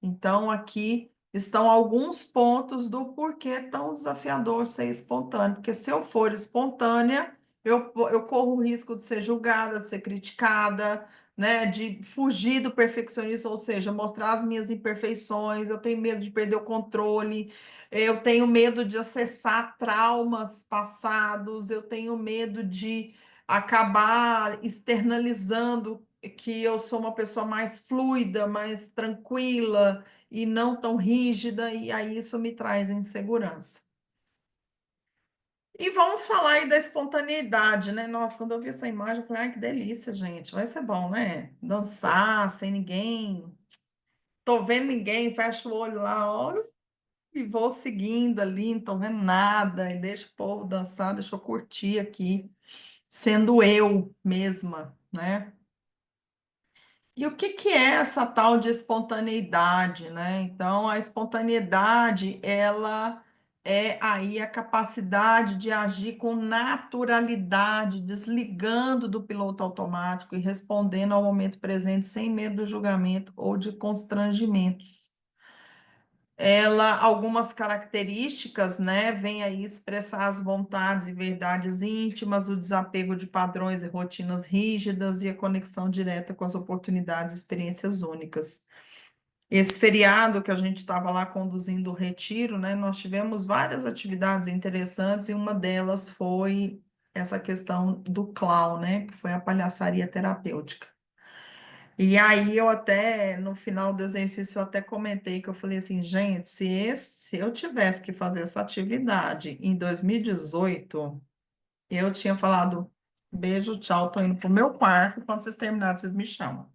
Então, aqui estão alguns pontos do porquê é tão desafiador ser espontâneo. Porque se eu for espontânea, eu corro o risco de ser julgada, de ser criticada, né? De fugir do perfeccionismo, ou seja, mostrar as minhas imperfeições, eu tenho medo de perder o controle, eu tenho medo de acessar traumas passados, eu tenho medo de acabar externalizando que eu sou uma pessoa mais fluida, mais tranquila e não tão rígida, e aí isso me traz insegurança. E vamos falar aí da espontaneidade, né? Nossa, quando eu vi essa imagem, eu falei, ai, que delícia, gente, vai ser bom, né? Dançar sem ninguém, tô vendo ninguém, fecho o olho lá, olho e vou seguindo ali, não tô vendo nada, e deixa o povo dançar, deixa eu curtir aqui. sendo eu mesma, né? E o que que é essa tal de espontaneidade, né? Então, a espontaneidade, ela é aí a capacidade de agir com naturalidade, desligando do piloto automático e respondendo ao momento presente sem medo do julgamento ou de constrangimentos. Ela, algumas características, né, vem aí expressar as vontades e verdades íntimas, o desapego de padrões e rotinas rígidas e a conexão direta com as oportunidades e experiências únicas. Esse feriado que a gente estava lá conduzindo o retiro, né, nós tivemos várias atividades interessantes e uma delas foi essa questão do clown, né, que foi a palhaçaria terapêutica. E aí eu até, no final do exercício, eu até comentei que eu falei assim, gente, se eu tivesse que fazer essa atividade em 2018, eu tinha falado, beijo, tchau, tô indo pro meu quarto, quando vocês terminarem, vocês me chamam.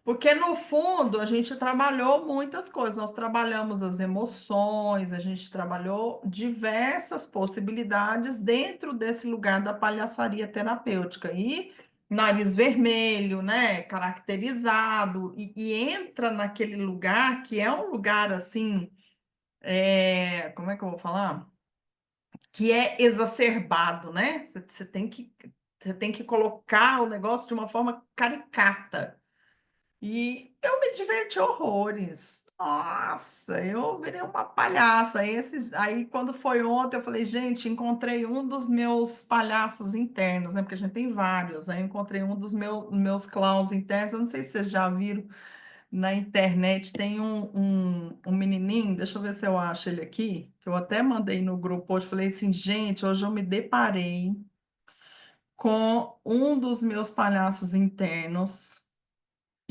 Porque, no fundo, a gente trabalhou muitas coisas. Nós trabalhamos as emoções, a gente trabalhou diversas possibilidades dentro desse lugar da palhaçaria terapêutica. E nariz vermelho, né? Caracterizado, e entra naquele lugar que é um lugar assim. Como é que eu vou falar? Que é exacerbado, né? Você tem que colocar o negócio de uma forma caricata. E eu me diverti horrores. Nossa, eu virei uma palhaça. Aí, quando foi ontem, eu falei, gente, encontrei um dos meus palhaços internos, né? Porque a gente tem vários. Aí eu encontrei um dos meus clowns internos. Eu não sei se vocês já viram na internet. Tem um menininho, deixa eu ver se eu acho ele aqui, que eu até mandei no grupo hoje. Falei assim, gente, hoje eu me deparei com um dos meus palhaços internos.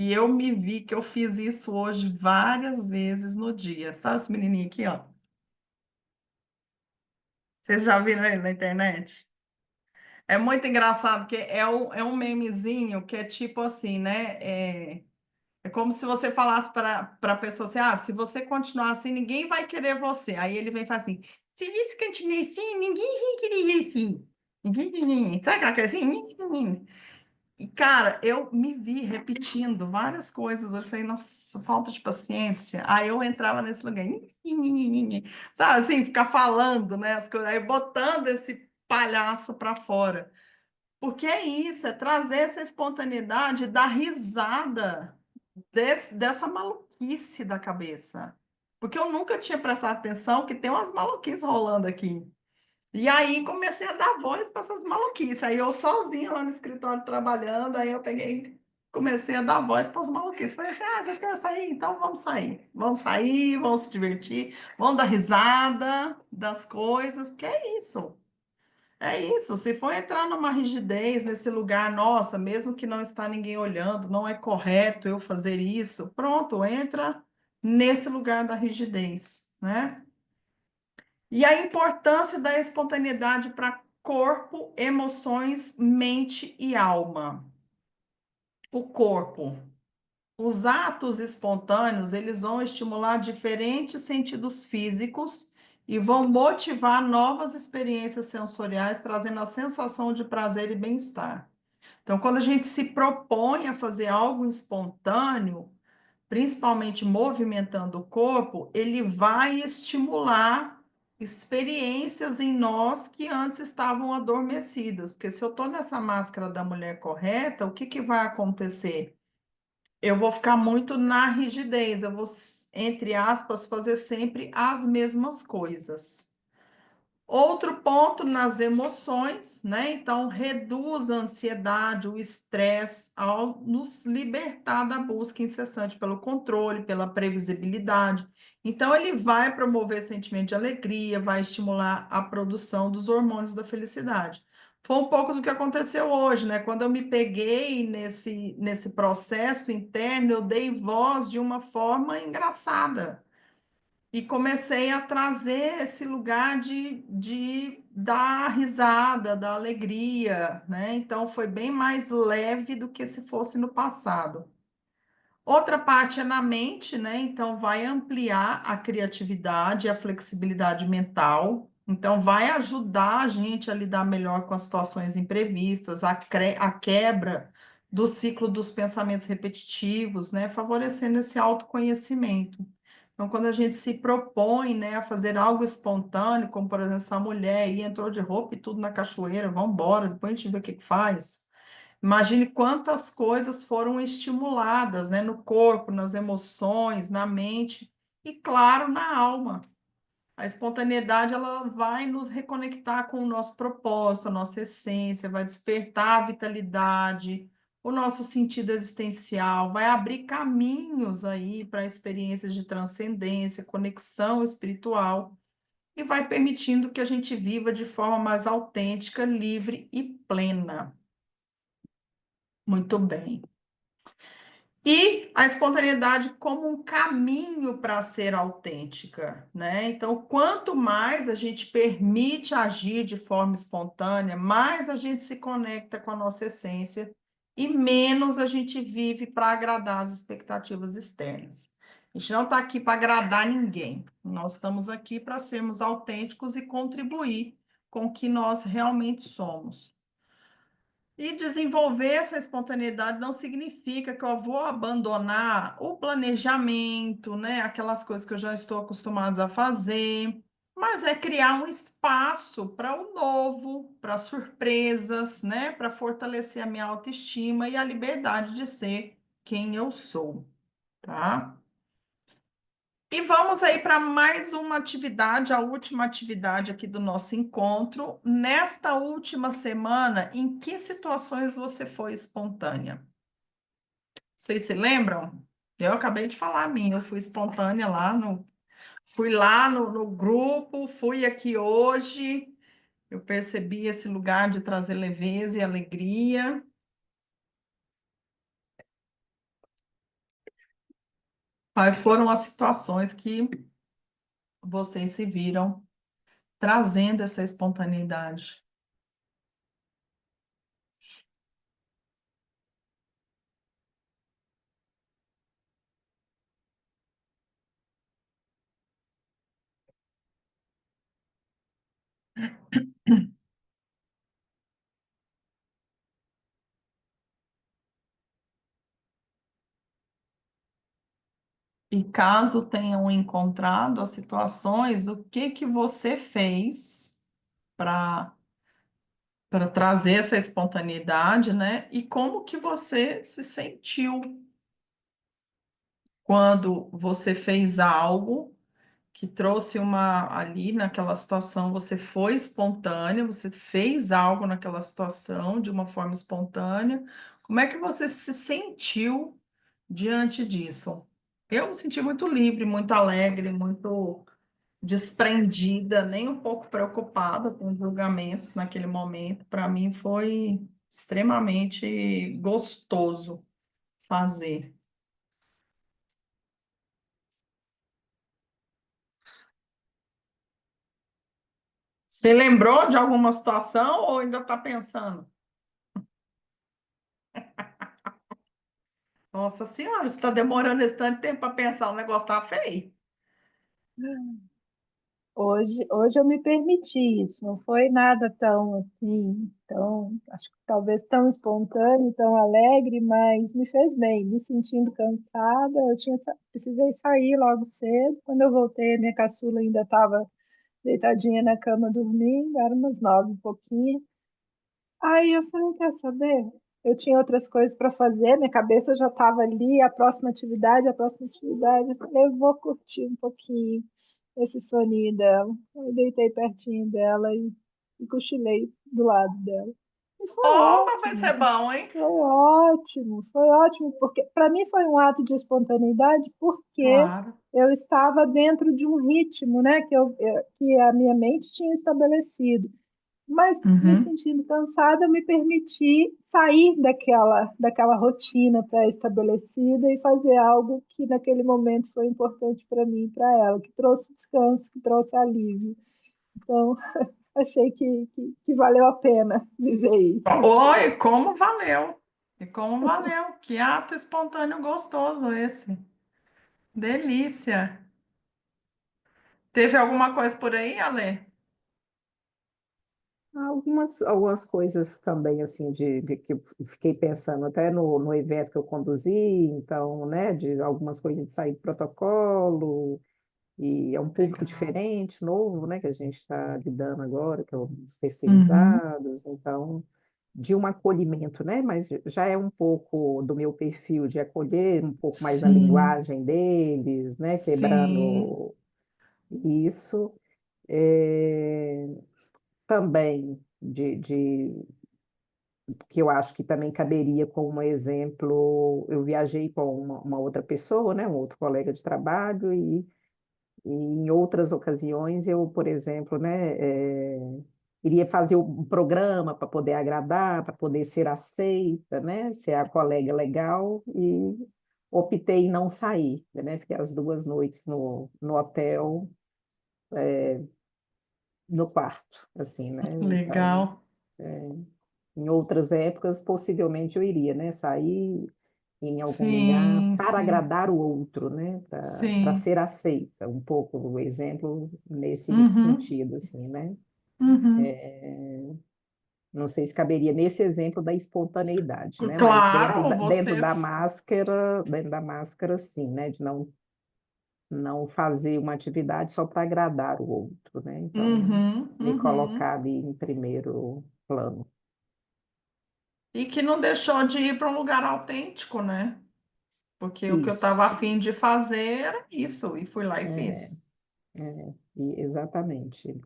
E eu me vi que eu fiz isso hoje várias vezes no dia. Sabe esse menininho aqui, ó? Vocês já viram ele na internet? É muito engraçado, porque é um memezinho que é tipo assim, né? É como se você falasse para a pessoa assim, ah, se você continuar assim, ninguém vai querer você. Aí ele vem e fala assim, se você continuar assim, ninguém vai querer assim. Ninguém. Sabe aquela coisa assim? Ninguém. E, cara, eu me vi repetindo várias coisas. Eu falei, nossa, falta de paciência. Aí eu entrava nesse lugar, sabe assim, ficar falando, né, as coisas, aí botando esse palhaço para fora. Porque é isso, é trazer essa espontaneidade, dar risada dessa maluquice da cabeça. Porque eu nunca tinha prestado atenção que tem umas maluquices rolando aqui. E aí comecei a dar voz para essas maluquices. Aí eu sozinha lá no escritório trabalhando, aí eu peguei, comecei a dar voz para as maluquices. Falei assim: ah, vocês querem sair? Então vamos sair. Vamos sair, vamos se divertir, vamos dar risada das coisas, porque é isso. É isso. Se for entrar numa rigidez nesse lugar, nossa, mesmo que não está ninguém olhando, não é correto eu fazer isso, pronto, entra nesse lugar da rigidez, né? E a importância da espontaneidade para corpo, emoções, mente e alma. O corpo. Os atos espontâneos, eles vão estimular diferentes sentidos físicos e vão motivar novas experiências sensoriais, trazendo a sensação de prazer e bem-estar. Então, quando a gente se propõe a fazer algo espontâneo, principalmente movimentando o corpo, ele vai estimular experiências em nós que antes estavam adormecidas. Porque se eu estou nessa máscara da mulher correta, o que que vai acontecer? Eu vou ficar muito na rigidez, eu vou, entre aspas, fazer sempre as mesmas coisas. Outro ponto nas emoções, né? Então, reduz a ansiedade, o estresse, ao nos libertar da busca incessante pelo controle, pela previsibilidade. Então, ele vai promover sentimento de alegria, vai estimular a produção dos hormônios da felicidade. Foi um pouco do que aconteceu hoje, né? Quando eu me peguei nesse processo interno, eu dei voz de uma forma engraçada. E comecei a trazer esse lugar de dar risada, da alegria, né? Então foi bem mais leve do que se fosse no passado. Outra parte é na mente, né? Então vai ampliar a criatividade, a flexibilidade mental, Então, vai ajudar a gente a lidar melhor com as situações imprevistas, a quebra do ciclo dos pensamentos repetitivos, né? Favorecendo esse autoconhecimento. Então, quando a gente se propõe, né, a fazer algo espontâneo, como, por exemplo, essa mulher aí entrou de roupa e tudo na cachoeira, vamos embora, depois a gente vê o que que faz. Imagine quantas coisas foram estimuladas, né, no corpo, nas emoções, na mente e, claro, na alma. A espontaneidade ela vai nos reconectar com o nosso propósito, a nossa essência, vai despertar a vitalidade, o nosso sentido existencial, vai abrir caminhos aí para experiências de transcendência, conexão espiritual e vai permitindo que a gente viva de forma mais autêntica, livre e plena. Muito bem. E a espontaneidade como um caminho para ser autêntica, né? Então, quanto mais a gente permite agir de forma espontânea, mais a gente se conecta com a nossa essência e menos a gente vive para agradar as expectativas externas. A gente não está aqui para agradar ninguém. Nós estamos aqui para sermos autênticos e contribuir com o que nós realmente somos. E desenvolver essa espontaneidade não significa que eu vou abandonar o planejamento, né? Aquelas coisas que eu já estou acostumada a fazer, mas é criar um espaço para o novo, para surpresas, né? Para fortalecer a minha autoestima e a liberdade de ser quem eu sou, tá? E vamos aí para mais uma atividade, a última atividade aqui do nosso encontro. Nesta última semana, em que situações você foi espontânea? Vocês se lembram? Eu acabei de falar a minha, eu fui espontânea fui lá no grupo, fui aqui hoje, eu percebi esse lugar de trazer leveza e alegria. Quais foram as situações que vocês se viram trazendo essa espontaneidade? E caso tenham encontrado as situações, o que que você fez para trazer essa espontaneidade, né? E como que você se sentiu quando você fez algo que trouxe uma ali naquela situação, você foi espontânea, você fez algo naquela situação de uma forma espontânea. Como é que você se sentiu diante disso? Eu me senti muito livre, muito alegre, muito desprendida, nem um pouco preocupada com julgamentos naquele momento. Para mim foi extremamente gostoso fazer. Você lembrou de alguma situação ou ainda está pensando? Nossa Senhora, você está demorando esse tanto tempo para pensar, o negócio tá feio. Hoje eu me permiti isso, não foi nada tão assim, tão, acho que talvez tão espontâneo, tão alegre, mas me fez bem, me sentindo cansada, precisei sair logo cedo. Quando eu voltei, a minha caçula ainda estava deitadinha na cama dormindo, era umas 9 e pouquinho. Aí eu falei, quer saber? Eu tinha outras coisas para fazer, minha cabeça já estava ali, a próxima atividade, a próxima atividade. Eu falei, eu vou curtir um pouquinho esse soninho dela. Eu deitei pertinho dela e cochilei do lado dela. E Oh, mas vai ser bom, hein? foi ótimo, porque para mim foi um ato de espontaneidade, porque Claro. eu estava dentro de um ritmo, né, que a minha mente tinha estabelecido. Mas me Uhum. sentindo cansada, eu me permiti sair daquela rotina pré-estabelecida e fazer algo que naquele momento foi importante para mim e para ela, que trouxe descanso, que trouxe alívio. Então, achei que valeu a pena viver isso. Oi, como valeu? E como valeu? Que ato espontâneo gostoso esse. Delícia. Teve alguma coisa por aí, Ale? Algumas coisas também, assim, de que eu fiquei pensando até no evento que eu conduzi, então, né, de algumas coisas de sair do protocolo, e é um público Legal. diferente, novo, né, que a gente está lidando agora, que é os Uhum. terceirizados, então, de um acolhimento, né, mas já é um pouco do meu perfil de acolher um pouco mais na Sim, linguagem deles, né, sim. quebrando isso. É, também que eu acho que também caberia como exemplo, eu viajei com uma outra pessoa, né, um outro colega de trabalho, e em outras ocasiões eu, por exemplo, né, iria fazer um programa para poder agradar, para poder ser aceita, né, ser a colega legal, e optei em não sair, né, fiquei as 2 noites no hotel, no quarto, assim, né, então, Legal. em outras épocas, possivelmente eu iria, né, sair em algum lugar Sim, para sim, agradar o outro, né, para sim. ser aceita, um pouco o exemplo nesse Uhum, sentido, assim, né? uhum. Não sei se caberia nesse exemplo da espontaneidade, né? Mas Claro, dentro da máscara, sim, né? De não fazer uma atividade só para agradar o outro, né? Então, Uhum, me uhum. colocar ali em primeiro plano. E que não deixou de ir para um lugar autêntico, né? Porque o que eu estava Isso, afim de fazer era isso, e fui lá e é, fiz. exatamente.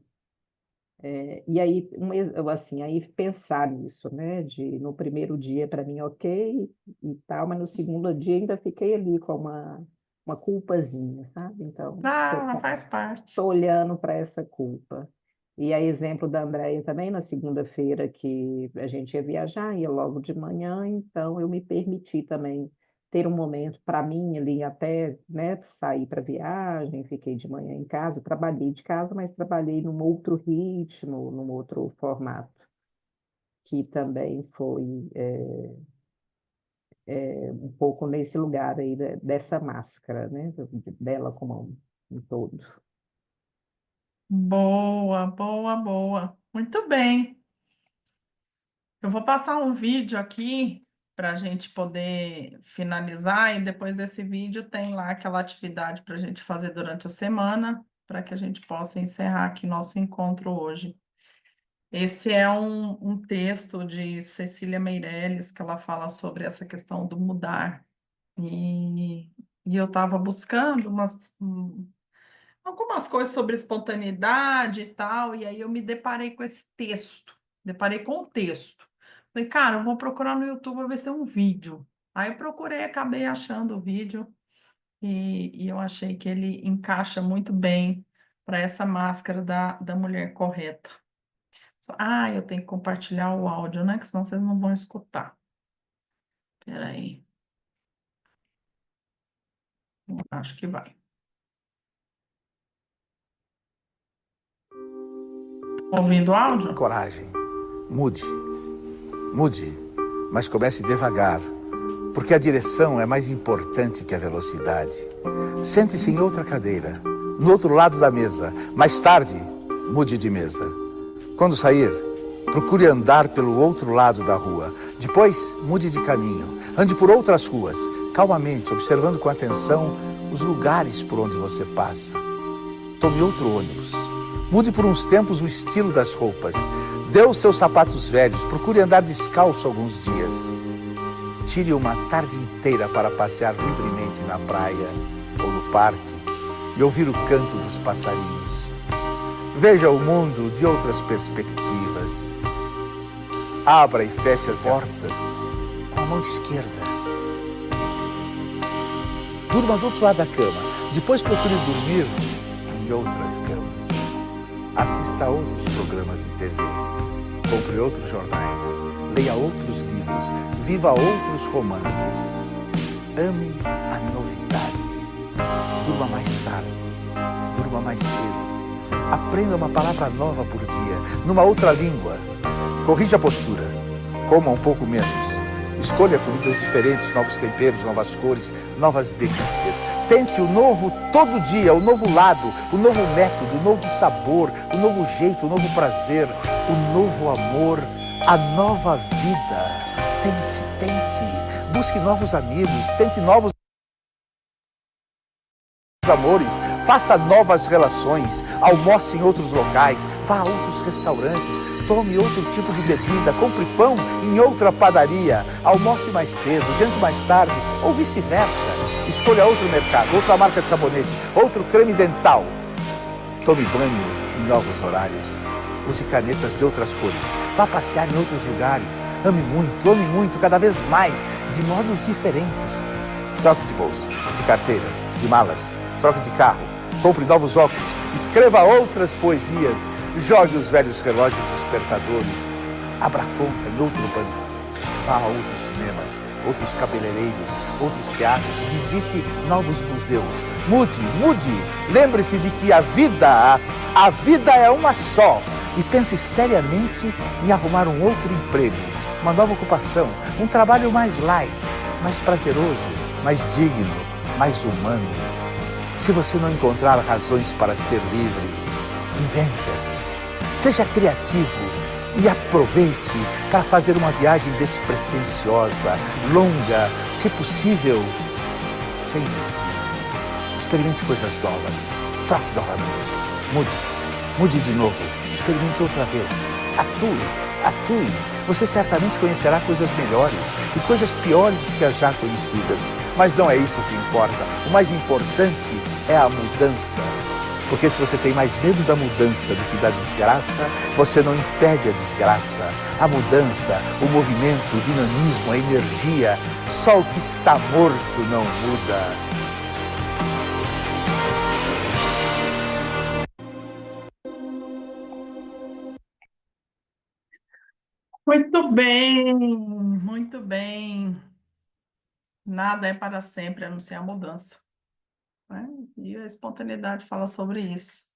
E aí, assim, aí pensar nisso, né? De no primeiro dia para mim ok e tal, mas no segundo dia ainda fiquei ali com uma culpazinha, sabe? Então, Ah, faz parte. tô olhando para essa culpa. E a exemplo da Andréia também, na segunda-feira que a gente ia viajar, ia logo de manhã, então eu me permiti também ter um momento para mim ali até, né, sair para viagem, fiquei de manhã em casa, trabalhei de casa, mas trabalhei num outro ritmo, num outro formato, que também foi um pouco nesse lugar aí dessa máscara, né, dela como um todo. Boa, boa, boa. Muito bem. Eu vou passar um vídeo aqui para a gente poder finalizar, e depois desse vídeo tem lá aquela atividade para a gente fazer durante a semana, para que a gente possa encerrar aqui nosso encontro hoje. Esse é um texto de Cecília Meirelles, que ela fala sobre essa questão do mudar. E, e eu estava buscando algumas coisas sobre espontaneidade e tal, e aí eu me deparei com esse texto, deparei com o texto. Falei, cara, eu vou procurar no YouTube para ver se tem um vídeo. Aí eu procurei, acabei achando o vídeo, e eu achei que ele encaixa muito bem para essa máscara da mulher correta. Eu tenho que compartilhar o áudio, né? Que senão vocês não vão escutar. Peraí, acho que vai. Ouvindo o áudio? Coragem. Mude. Mude. Mas comece devagar. Porque a direção é mais importante que a velocidade. Sente-se em outra cadeira, no outro lado da mesa. Mais tarde, mude de mesa. Quando sair, procure andar pelo outro lado da rua. Depois, mude de caminho. Ande por outras ruas, calmamente, observando com atenção os lugares por onde você passa. Tome outro ônibus. Mude por uns tempos o estilo das roupas. Dê os seus sapatos velhos. Procure andar descalço alguns dias. Tire uma tarde inteira para passear livremente na praia ou no parque e ouvir o canto dos passarinhos. Veja o mundo de outras perspectivas. Abra e feche as portas com a mão esquerda. Durma do outro lado da cama. Depois procure dormir em outras camas. Assista a outros programas de TV. Compre outros jornais. Leia outros livros. Viva outros romances. Ame a novidade. Durma mais tarde. Durma mais cedo. Aprenda uma palavra nova por dia, numa outra língua. Corrija a postura. Coma um pouco menos. Escolha comidas diferentes, novos temperos, novas cores, novas delícias. Tente o novo todo dia, o novo lado, o novo método, o novo sabor, o novo jeito, o novo prazer, o novo amor, a nova vida. Tente. Busque novos amigos, tente novos amores, faça novas relações, almoce em outros locais, vá a outros restaurantes, tome outro tipo de bebida, compre pão em outra padaria, almoce mais cedo, jante mais tarde, ou vice-versa. Escolha outro mercado, outra marca de sabonete, outro creme dental. Tome banho em novos horários. Use canetas de outras cores. Vá passear em outros lugares. Ame muito, cada vez mais, de modos diferentes. Troque de bolsa, de carteira, de malas. Troque de carro, compre novos óculos, escreva outras poesias, jogue os velhos relógios despertadores, abra conta em outro banco, vá a outros cinemas, outros cabeleireiros, outros teatros, visite novos museus. Mude. Lembre-se de que a vida é uma só. E pense seriamente em arrumar um outro emprego, uma nova ocupação, um trabalho mais light, mais prazeroso, mais digno, mais humano. Se você não encontrar razões para ser livre, invente-as. Seja criativo e aproveite para fazer uma viagem despretensiosa, longa, se possível, sem destino. Experimente coisas novas. Troque novamente. Mude de novo. Experimente outra vez. Atue. Você certamente conhecerá coisas melhores e coisas piores do que as já conhecidas. Mas não é isso que importa. O mais importante é a mudança. Porque se você tem mais medo da mudança do que da desgraça, você não impede a desgraça. A mudança, o movimento, o dinamismo, a energia, só o que está morto não muda. Muito bem. Nada é para sempre, a não ser a mudança, né? E a espontaneidade fala sobre isso.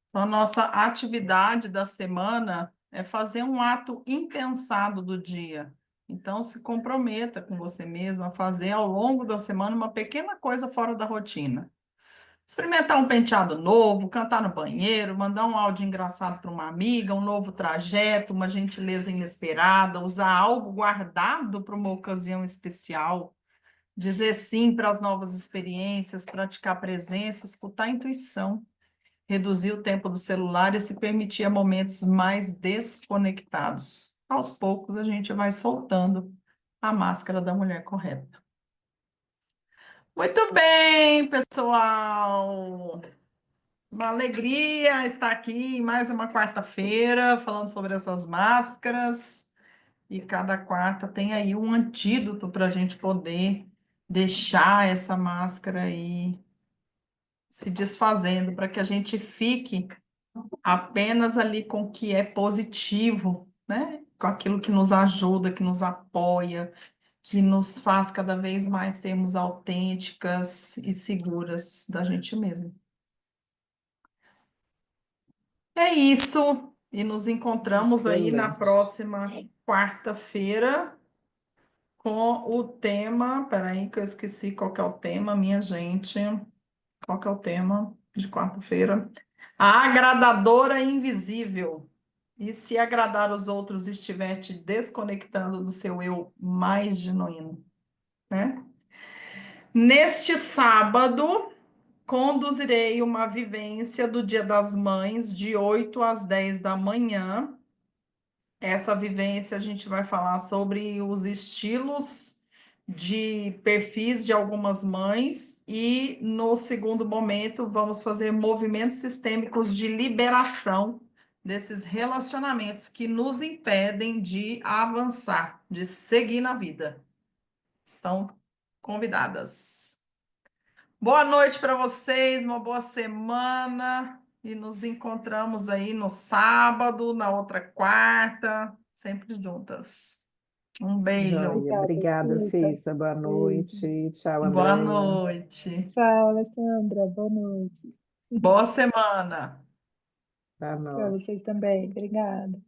Então, a nossa atividade da semana é fazer um ato impensado do dia. Então, se comprometa com você mesmo a fazer ao longo da semana uma pequena coisa fora da rotina. Experimentar um penteado novo, cantar no banheiro, mandar um áudio engraçado para uma amiga, um novo trajeto, uma gentileza inesperada, usar algo guardado para uma ocasião especial, dizer sim para as novas experiências, praticar presença, escutar a intuição, reduzir o tempo do celular e se permitir a momentos mais desconectados. Aos poucos, a gente vai soltando a máscara da mulher correta. Muito bem, pessoal! Uma alegria estar aqui em mais uma quarta-feira, falando sobre essas máscaras. E cada quarta tem aí um antídoto para a gente poder deixar essa máscara aí se desfazendo, para que a gente fique apenas ali com o que é positivo, né? Com aquilo que nos ajuda, que nos apoia, que nos faz cada vez mais sermos autênticas e seguras da gente mesma. É isso, e nos encontramos aí na Excelente. próxima quarta-feira com o tema. Peraí, que eu esqueci qual que é o tema, minha gente. Qual que é o tema de quarta-feira? A agradadora invisível. E se agradar os outros estiver te desconectando do seu eu mais genuíno, né? Neste sábado, conduzirei uma vivência do Dia das Mães, de 8 às 10 da manhã. Essa vivência a gente vai falar sobre os estilos de perfis de algumas mães e no segundo momento vamos fazer movimentos sistêmicos de liberação desses relacionamentos que nos impedem de avançar, de seguir na vida. Estão convidadas. Boa noite para vocês, uma boa semana e nos encontramos aí no sábado, na outra quarta, sempre juntas. Um beijo. Joia. Obrigada, Cissa. Cissa. Boa Beijo. noite. Tchau, Boa Andréia. noite. Tchau, Alessandra. Boa noite. Boa semana. Para Para nós. vocês também. Obrigada.